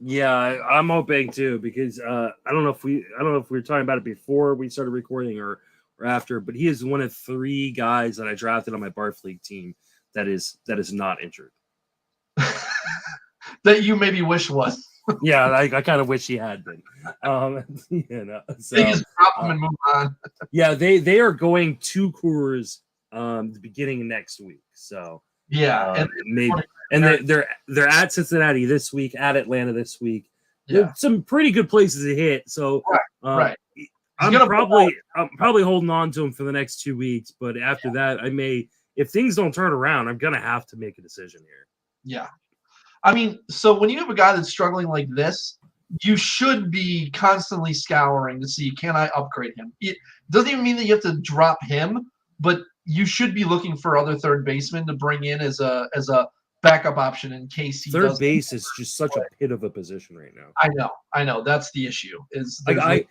[SPEAKER 1] Yeah, I'm hoping too, because I don't know if we were talking about it before we started recording or after, but he is one of 3 guys that I drafted on my Barf League team that is not injured.
[SPEAKER 2] That you maybe wish was.
[SPEAKER 1] Yeah, I kind of wish he had been. So,
[SPEAKER 2] they just drop him and move on.
[SPEAKER 1] Yeah, they are going to Coors the beginning of next week. So
[SPEAKER 2] yeah,
[SPEAKER 1] they're at Cincinnati this week, at Atlanta this week. Yeah, some pretty good places to hit. So
[SPEAKER 2] right.
[SPEAKER 1] I'm probably holding on to him for the next 2 weeks, but after that, I may, if things don't turn around, I'm gonna have to make a decision here.
[SPEAKER 2] Yeah, I mean, so when you have a guy that's struggling like this, you should be constantly scouring to see, can I upgrade him? It doesn't even mean that you have to drop him, but you should be looking for other third basemen to bring in as a backup option in case he
[SPEAKER 1] third base is just such a pit of a position right now.
[SPEAKER 2] I know. That's the issue. Is
[SPEAKER 1] like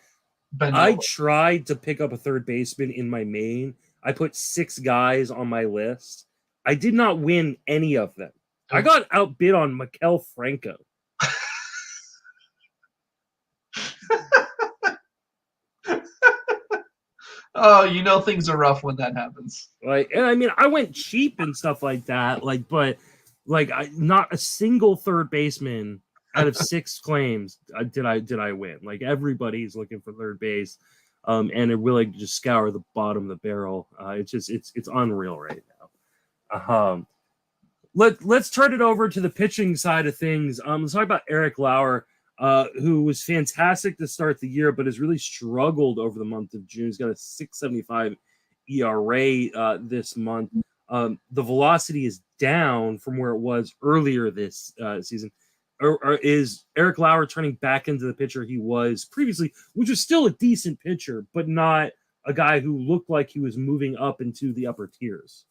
[SPEAKER 1] I tried to pick up a third baseman in my main. I put 6 guys on my list. I did not win any of them. I got outbid on Maikel Franco.
[SPEAKER 2] Oh, things are rough when that happens.
[SPEAKER 1] And I mean, I went cheap and stuff like that. But not a single third baseman out of 6 claims did I win. Like, everybody's looking for third base, and are willing to just scour the bottom of the barrel. It's unreal right now. Let's turn it over to the pitching side of things. Let's talk about Eric Lauer, who was fantastic to start the year, but has really struggled over the month of June. He's got a 6.75 ERA this month. The velocity is down from where it was earlier this season. Or is Eric Lauer turning back into the pitcher he was previously, which was still a decent pitcher, but not a guy who looked like he was moving up into the upper tiers?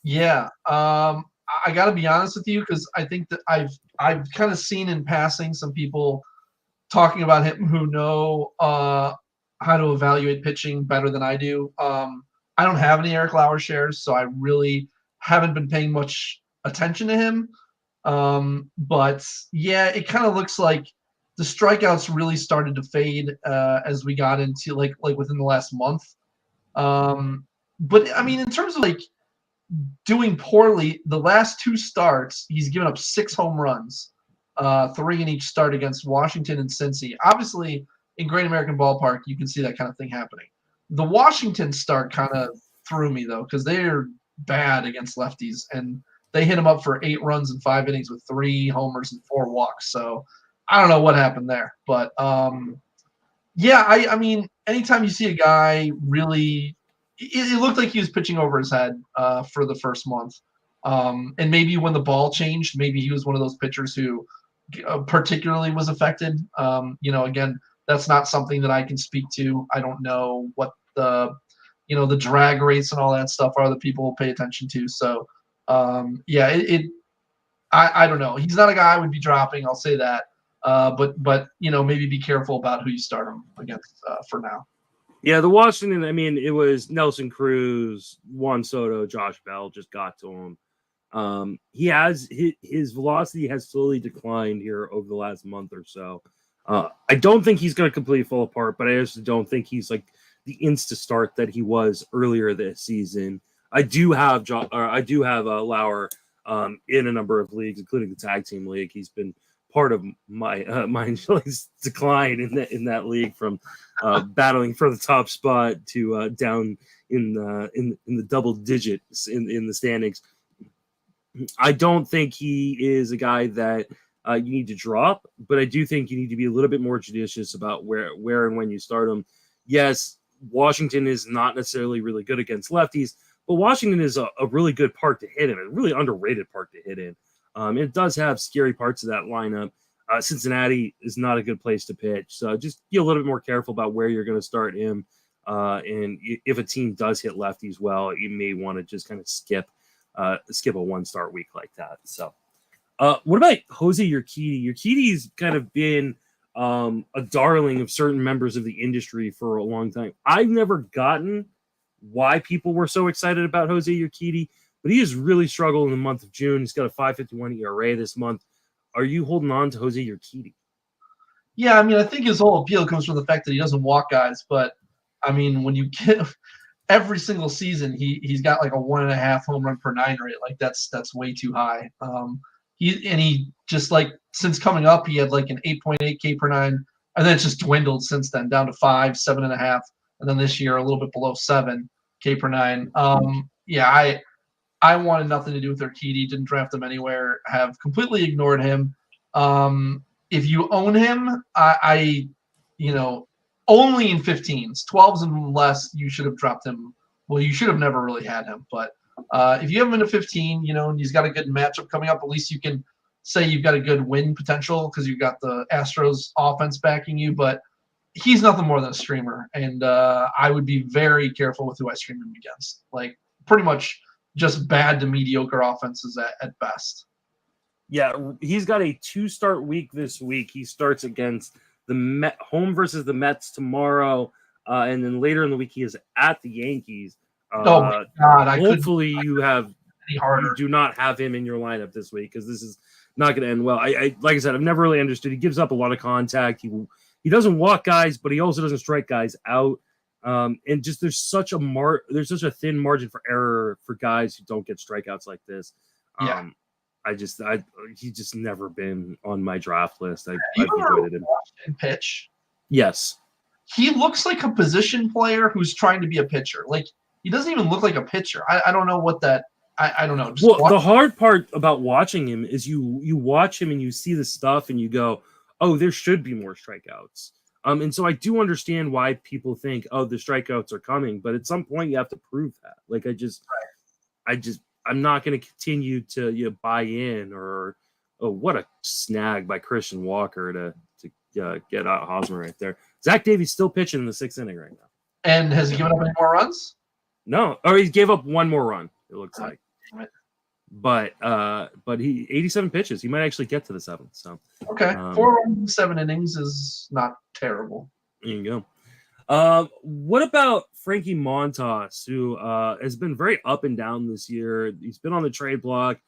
[SPEAKER 2] Yeah, I got to be honest with you, because I think that I've kind of seen in passing some people talking about him who know how to evaluate pitching better than I do. I don't have any Eric Lauer shares, so I really haven't been paying much attention to him. But yeah, it kind of looks like the strikeouts really started to fade as we got into like within the last month. But I mean, in terms of doing poorly. The last 2 starts, he's given up 6 home runs, 3 in each start against Washington and Cincy. Obviously, in Great American Ballpark, you can see that kind of thing happening. The Washington start kind of threw me, though, because they're bad against lefties, and they hit him up for 8 runs in 5 innings with 3 homers and 4 walks. So I don't know what happened there. But, yeah, I mean, anytime you see a guy really – it looked like he was pitching over his head for the first month. And maybe when the ball changed, maybe he was one of those pitchers who particularly was affected. Again, that's not something that I can speak to. I don't know what the drag rates and all that stuff are that people will pay attention to. So, I don't know. He's not a guy I would be dropping. I'll say that. But maybe be careful about who you start him against for now.
[SPEAKER 1] Yeah, the Washington, I mean, it was Nelson Cruz, Juan Soto, Josh Bell just got to him. He has his velocity has slowly declined here over the last month or so. I don't think he's going to completely fall apart, but I also don't think he's like the insta start that he was earlier this season. I do have Lauer in a number of leagues, including the tag team league. He's been part of my decline in that league from battling for the top spot to down in the double digits in the standings. I don't think he is a guy that you need to drop, but I do think you need to be a little bit more judicious about where and when you start him. Yes, Washington is not necessarily really good against lefties, but Washington is a really good park to hit in, a really underrated park to hit in. It does have scary parts of that lineup. Cincinnati is not a good place to pitch, so just be a little bit more careful about where you're going to start him. And if a team does hit lefties well, you may want to just kind of skip a 1-start week like that. So, what about Jose Urquidy? Urquidy's kind of been a darling of certain members of the industry for a long time. I've never gotten why people were so excited about Jose Urquidy, but he has really struggled in the month of June. He's got a 5.51 ERA this month. Are you holding on to Jose Urquidy?
[SPEAKER 2] Yeah, I mean, I think his whole appeal comes from the fact that he doesn't walk guys. But I mean, when you get every single season, he's got like a 1.5 home run per 9 rate. Like that's way too high. He just like since coming up, he had like an 8.8 K per 9, and then it's just dwindled since then down to 5, 7.5, and then this year a little bit below 7 K per 9. I wanted nothing to do with Urquidy, didn't draft him anywhere, have completely ignored him. If you own him, only in 15s, 12s and less, you should have dropped him. Well, you should have never really had him. But if you have him in a 15, and he's got a good matchup coming up, at least you can say you've got a good win potential because you've got the Astros offense backing you. But he's nothing more than a streamer, and I would be very careful with who I stream him against. Like pretty much just bad to mediocre offenses at best.
[SPEAKER 1] Yeah, he's got a 2-start week this week. He starts against the home versus the Mets tomorrow, and then later in the week he is at the Yankees.
[SPEAKER 2] Oh my God!
[SPEAKER 1] Hopefully you do not have him in your lineup this week because this is not going to end well. I like I said, I've never really understood. He gives up a lot of contact. He doesn't walk guys, but he also doesn't strike guys out. And just there's such a thin margin for error for guys who don't get strikeouts like this. He's just never been on my draft list. I've avoided him.
[SPEAKER 2] Pitch.
[SPEAKER 1] Yes.
[SPEAKER 2] He looks like a position player who's trying to be a pitcher. Like he doesn't even look like a pitcher. I don't know what that. I don't know.
[SPEAKER 1] The hard part about watching him is you watch him and you see the stuff and you go, oh, there should be more strikeouts. And so I do understand why people think, oh, the strikeouts are coming, but at some point you have to prove that. Like I'm not going to continue to buy in or, oh, what a snag by Christian Walker to get out Hosmer right there. Zach Davies still pitching in the 6th inning right now.
[SPEAKER 2] And has he given up any more runs?
[SPEAKER 1] No, or he gave up one more run. It looks like. But he 87 pitches. He might actually get to the 7th. So
[SPEAKER 2] okay, 4 runs in 7 innings is not terrible.
[SPEAKER 1] There you go. What about Frankie Montas, who has been very up and down this year? He's been on the trade block.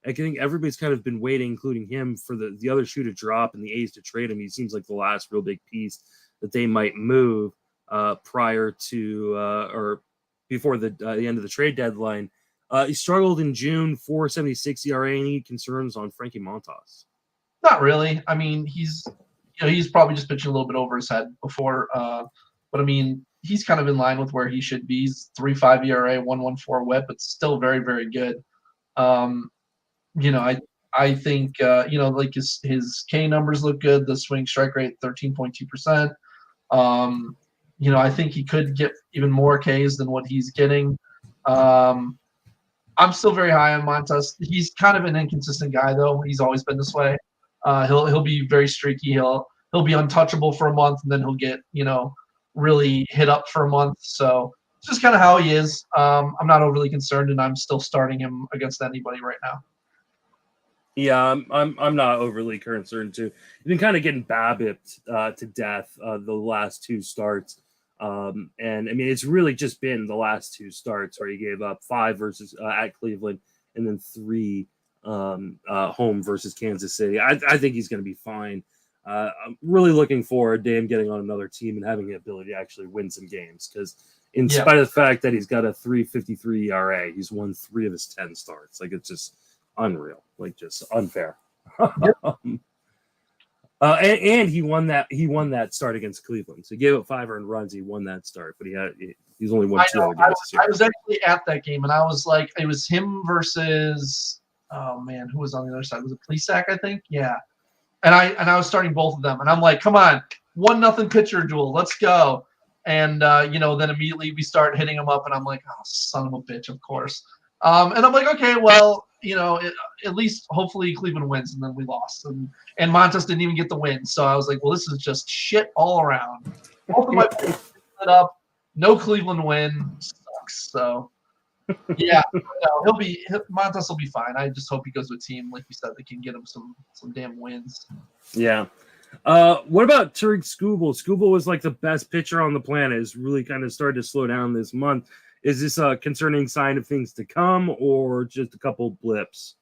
[SPEAKER 1] I think everybody's kind of been waiting, including him, for the other shoe to drop and the A's to trade him. He seems like the last real big piece that they might move prior to or before the end of the trade deadline. He struggled in June, 4.76 ERA. Any concerns on Frankie Montas?
[SPEAKER 2] Not really. I mean, he's probably just pitching a little bit over his head before. But I mean, he's kind of in line with where he should be. He's 3.5 ERA, 1.14 WHIP. It's still very, very good. I think like his K numbers look good. The swing strike rate 13.2%. I think he could get even more Ks than what he's getting. I'm still very high on Montas. He's kind of an inconsistent guy, though. He's always been this way. He'll be very streaky. He'll be untouchable for a month, and then he'll get really hit up for a month. So it's just kind of how he is. I'm not overly concerned, and I'm still starting him against anybody right now.
[SPEAKER 1] Yeah, I'm not overly concerned too. He's been kind of getting Bassitt to death the last two starts. And I mean, it's really just been the last two starts where he gave up 5 versus at Cleveland and then 3 home versus Kansas City. I think he's going to be fine. I'm really looking forward to him getting on another team and having the ability to actually win some games because in spite of the fact that he's got a 3.53 ERA, he's won 3 of his 10 starts. Like, it's just unreal, like just unfair. And he won that start against Cleveland. So he gave up 5 earned runs. He won that start, but he's only won 2 other games.
[SPEAKER 2] I was actually at that game, and I was like, it was him versus who was on the other side? Was it Plesac, I think? Yeah. And I was starting both of them, and I'm like, come on, 1-0 pitcher duel, let's go. And then immediately we start hitting him up, and I'm like, oh, son of a bitch, of course. And I'm like, okay, well, at least hopefully Cleveland wins, and then we lost. And Montas didn't even get the win. So I was like, well, this is just shit all around. Both of my players split up. No Cleveland win. Sucks. So, yeah, Montas will be fine. I just hope he goes to a team, like you said, that can get him some damn wins.
[SPEAKER 1] Yeah. What about Tariq Skubal? Skubal was like the best pitcher on the planet. It's really kind of started to slow down this month. Is this a concerning sign of things to come or just a couple blips?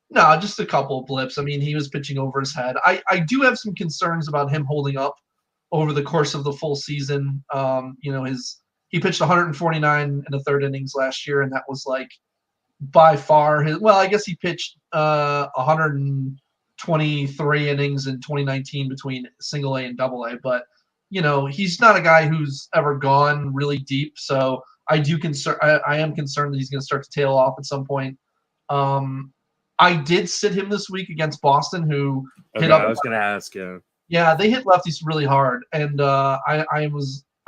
[SPEAKER 2] No, just a couple of blips. I mean, he was pitching over his head. I do have some concerns about him holding up over the course of the full season. He pitched 149 in the third innings last year, and that was like by far his – well, I guess he pitched 123 innings in 2019 between single A and double A. But, he's not a guy who's ever gone really deep. So I am concerned that he's going to start to tail off at some point. I did sit him this week against Boston, who hit up.
[SPEAKER 1] I was going to ask you.
[SPEAKER 2] Yeah, they hit lefties really hard, and I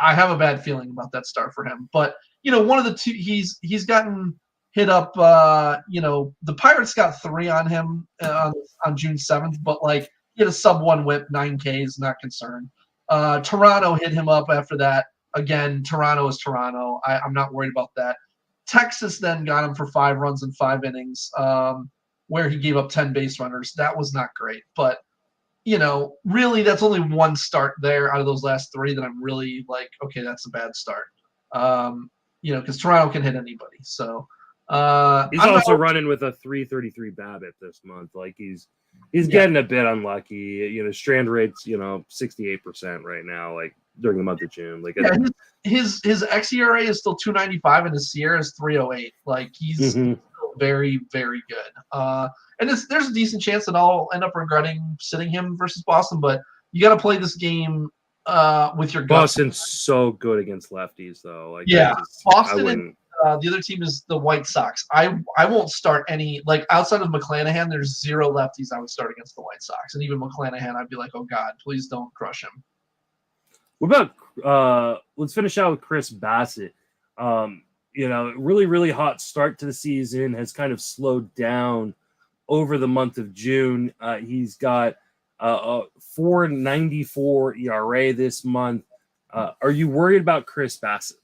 [SPEAKER 2] have a bad feeling about that start for him. But one of the two, he's gotten hit up. The Pirates got 3 on him on June 7th, but like he had a sub-1 WHIP, 9 Ks, not concerned. Toronto hit him up after that. Again, Toronto is Toronto. I'm not worried about that. Texas then got him for 5 runs in 5 innings, where he gave up 10 base runners. That was not great. But, really that's only one start there out of those last 3 that I'm really like, okay, that's a bad start. Because Toronto can hit anybody. So
[SPEAKER 1] he's also running with a 3.33 BABIP this month. Like he's getting a bit unlucky. Strand rate's 68% right now. Like during the month of June. Like
[SPEAKER 2] his xERA is still 2.95 and his SIERA is 3.08. Like he's still very, very good. And there's a decent chance that I'll end up regretting sitting him versus Boston, but you got to play this game with your gut.
[SPEAKER 1] Boston's so good against lefties, though. Like
[SPEAKER 2] Boston and the other team is the White Sox. I won't start any, like outside of McClanahan, there's 0 lefties I would start against the White Sox, and even McClanahan, I'd be like, oh God, please don't crush him.
[SPEAKER 1] What about let's finish out with Chris Bassitt. Really, really hot start to the season, has kind of slowed down over the month of June. He's got a 4.94 ERA this month. Are you worried about Chris Bassitt?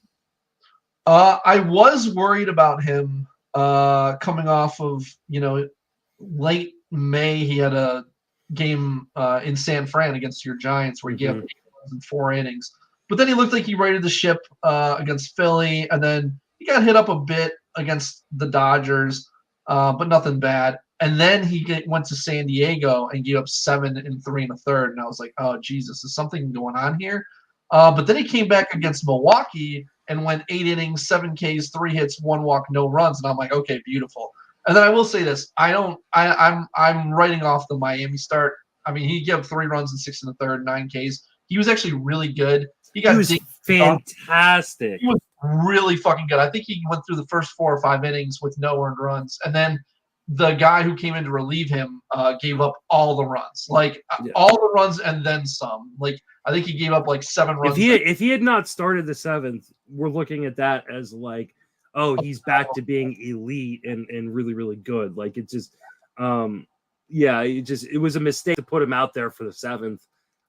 [SPEAKER 2] I was worried about him coming off of, late May. He had a game in San Fran against your Giants where he gave up 8 runs in 4 innings. But then he looked like he raided the ship against Philly, and then he got hit up a bit against the Dodgers, but nothing bad. And then he went to San Diego and gave up 7 in 3 1/3, and I was like, oh, Jesus, is something going on here? But then he came back against Milwaukee and went 8 innings, 7 Ks, 3 hits, 1 walk, no runs. And I'm like, okay, beautiful. And then I will say this: I'm writing off the Miami start. I mean, he gave 3 runs in 6 1/3, 9 Ks. He was actually really good. He
[SPEAKER 1] was fantastic.
[SPEAKER 2] He was really fucking good. I think he went through the first 4 or 5 innings with no earned runs, and then the guy who came in to relieve him gave up all the runs, all the runs and then some. Like I think he gave up like 7 runs.
[SPEAKER 1] If he had not started the 7th, we're looking at that as like, oh, he's back to being elite and really, really good. Like it just, it was a mistake to put him out there for the 7th.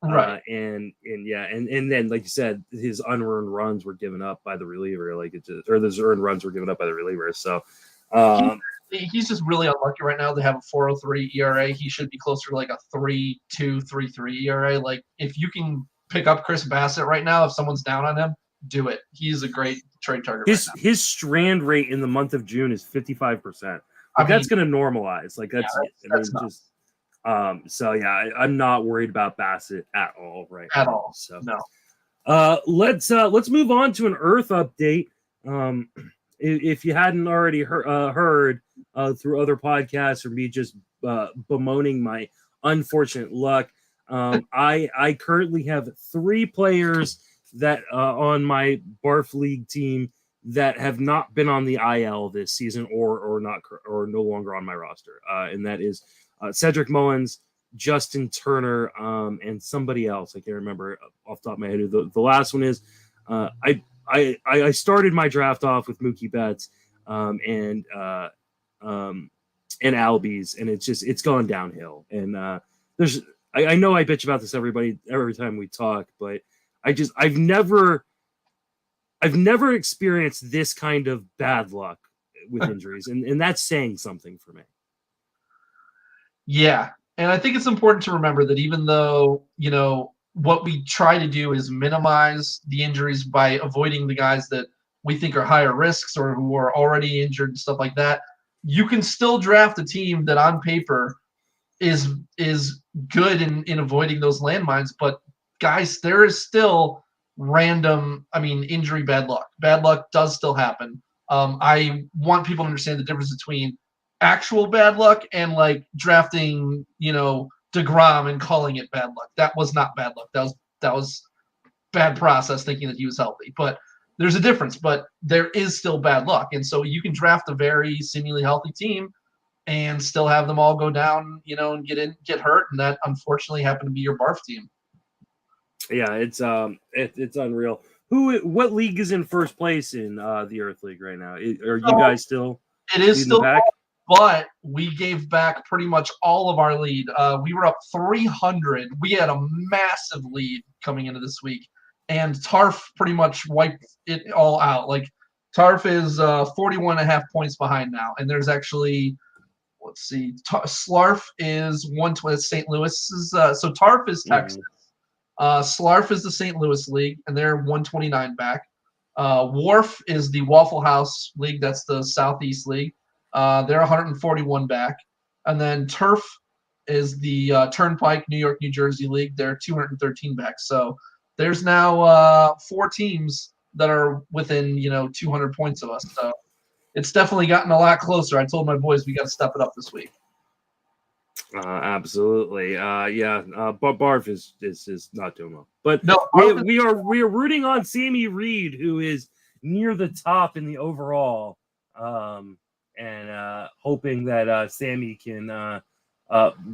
[SPEAKER 2] Right.
[SPEAKER 1] And then, like you said, his unearned runs were given up by the reliever. Or those earned runs were given up by the reliever. So,
[SPEAKER 2] he's just really unlucky right now. They have a 4.03 ERA. He should be closer to like a 3.2, 3.3 ERA. Like if you can pick up Chris Bassitt right now, if someone's down on him, do it. He's a great trade target.
[SPEAKER 1] His strand rate in the month of June is 55%. That's going to normalize. Like that's I'm not worried about Bassitt at all
[SPEAKER 2] at all. So no.
[SPEAKER 1] Let's move on to an Earth update. If you hadn't already heard through other podcasts or me just bemoaning my unfortunate luck, I currently have 3 players that on my Barf League team that have not been on the IL this season or no longer on my roster, and that is Cedric Mullins, Justin Turner, and somebody else. I can't remember off the top of my head. The last one is I started my draft off with Mookie Betts and Albies, and it's gone downhill. And I know I bitch about this every time we talk, but I've never experienced this kind of bad luck with injuries, and that's saying something for me.
[SPEAKER 2] Yeah, and I think it's important to remember that even though, what we try to do is minimize the injuries by avoiding the guys that we think are higher risks or who are already injured and stuff like that, you can still draft a team that on paper is good in avoiding those landmines. But guys, there is still injury bad luck. Bad luck does still happen. I want people to understand the difference between actual bad luck and like drafting, DeGrom and calling it bad luck. That was not bad luck. That was bad process thinking that he was healthy. But there's a difference. But there is still bad luck, and so you can draft a very seemingly healthy team and still have them all go down, and get hurt, and that unfortunately happened to be your Barf team.
[SPEAKER 1] Yeah, it's unreal. What league is in first place in the Earth League right now? Are you guys still?
[SPEAKER 2] It is still back, but we gave back pretty much all of our lead. We were up 300. We had a massive lead coming into this week, and Tarf pretty much wiped it all out. Like Tarf is 41.5 points behind now, and there's actually, let's see, Slarf is 120. St. Louis is so Tarf is Texas. Slarf is the St. Louis League, and they're 129 back. Wharf is the Waffle House League. That's the Southeast League. They're 141 back. And then Turf is the Turnpike, New York, New Jersey League. They're 213 back. So there's now 4 teams that are within, 200 points of us. So it's definitely gotten a lot closer. I told my boys we got to step it up this week.
[SPEAKER 1] Absolutely. Barf is not doing well, but
[SPEAKER 2] no,
[SPEAKER 1] we are rooting on Sammy Reed, who is near the top in the overall, and hoping that Sammy can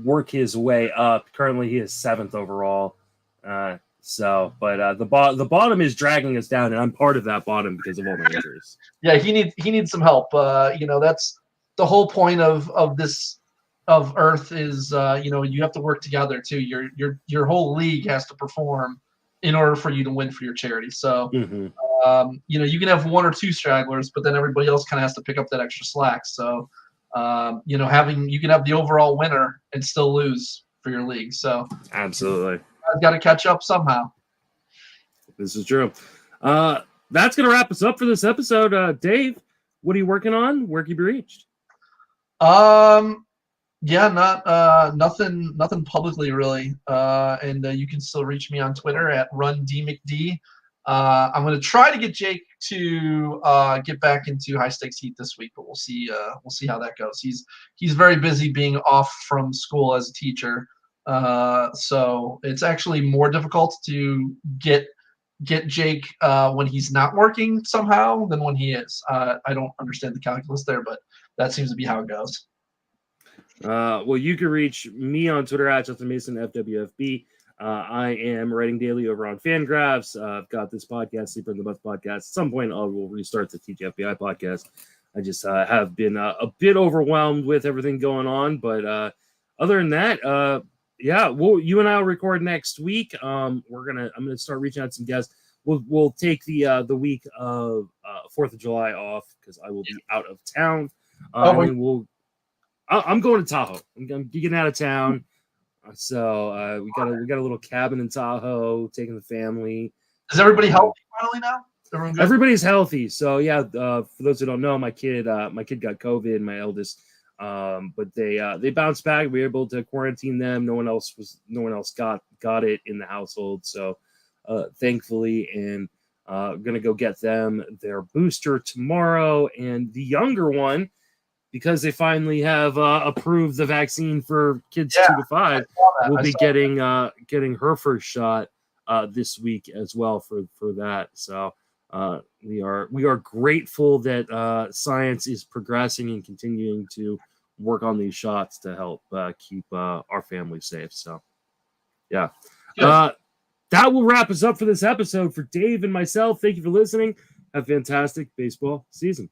[SPEAKER 1] work his way up. Currently, he is 7th overall. But the bottom is dragging us down, and I'm part of that bottom because of all my injuries.
[SPEAKER 2] Yeah, he needs some help. That's the whole point of this. Of Earth is you have to work together too. Your whole league has to perform in order for you to win for your charity. So you can have 1 or 2 stragglers, but then everybody else kind of has to pick up that extra slack. So you can have the overall winner and still lose for your league. So
[SPEAKER 1] absolutely,
[SPEAKER 2] I've got to catch up somehow.
[SPEAKER 1] This is true. That's gonna wrap us up for this episode. Dave, what are you working on? Where can you be reached?
[SPEAKER 2] Yeah, nothing publicly really. And you can still reach me on Twitter at RunDMcD. I'm going to try to get Jake to get back into high stakes heat this week, but we'll see. We'll see how that goes. He's very busy being off from school as a teacher, so it's actually more difficult to get Jake when he's not working somehow than when he is. I don't understand the calculus there, but that seems to be how it goes.
[SPEAKER 1] Well, you can reach me on Twitter at Justin Mason FWFB. I am writing daily over on Fangraphs. I've got this podcast, Sleeper in the Bus podcast. At some point, I will restart the TGFBI podcast. I just have been a bit overwhelmed with everything going on, but other than that, yeah, you and I will record next week. I'm gonna start reaching out to some guests. We'll take the week of 4th of July off because I will be out of town. And I'm going to Tahoe. I'm getting out of town. So we got a little cabin in Tahoe, taking the family.
[SPEAKER 2] Is everybody healthy finally now?
[SPEAKER 1] Everybody's healthy. So yeah, for those who don't know, my kid got COVID, my eldest. But they bounced back. We were able to quarantine them. No one else got it in the household. So thankfully, and gonna go get them their booster tomorrow. And the younger one, because they finally have approved the vaccine for kids 2 to 5, will be getting her first shot this week as well for that. So we are grateful that science is progressing and continuing to work on these shots to help keep our family safe. So yeah. That will wrap us up for this episode. For Dave and myself, thank you for listening. Have a fantastic baseball season.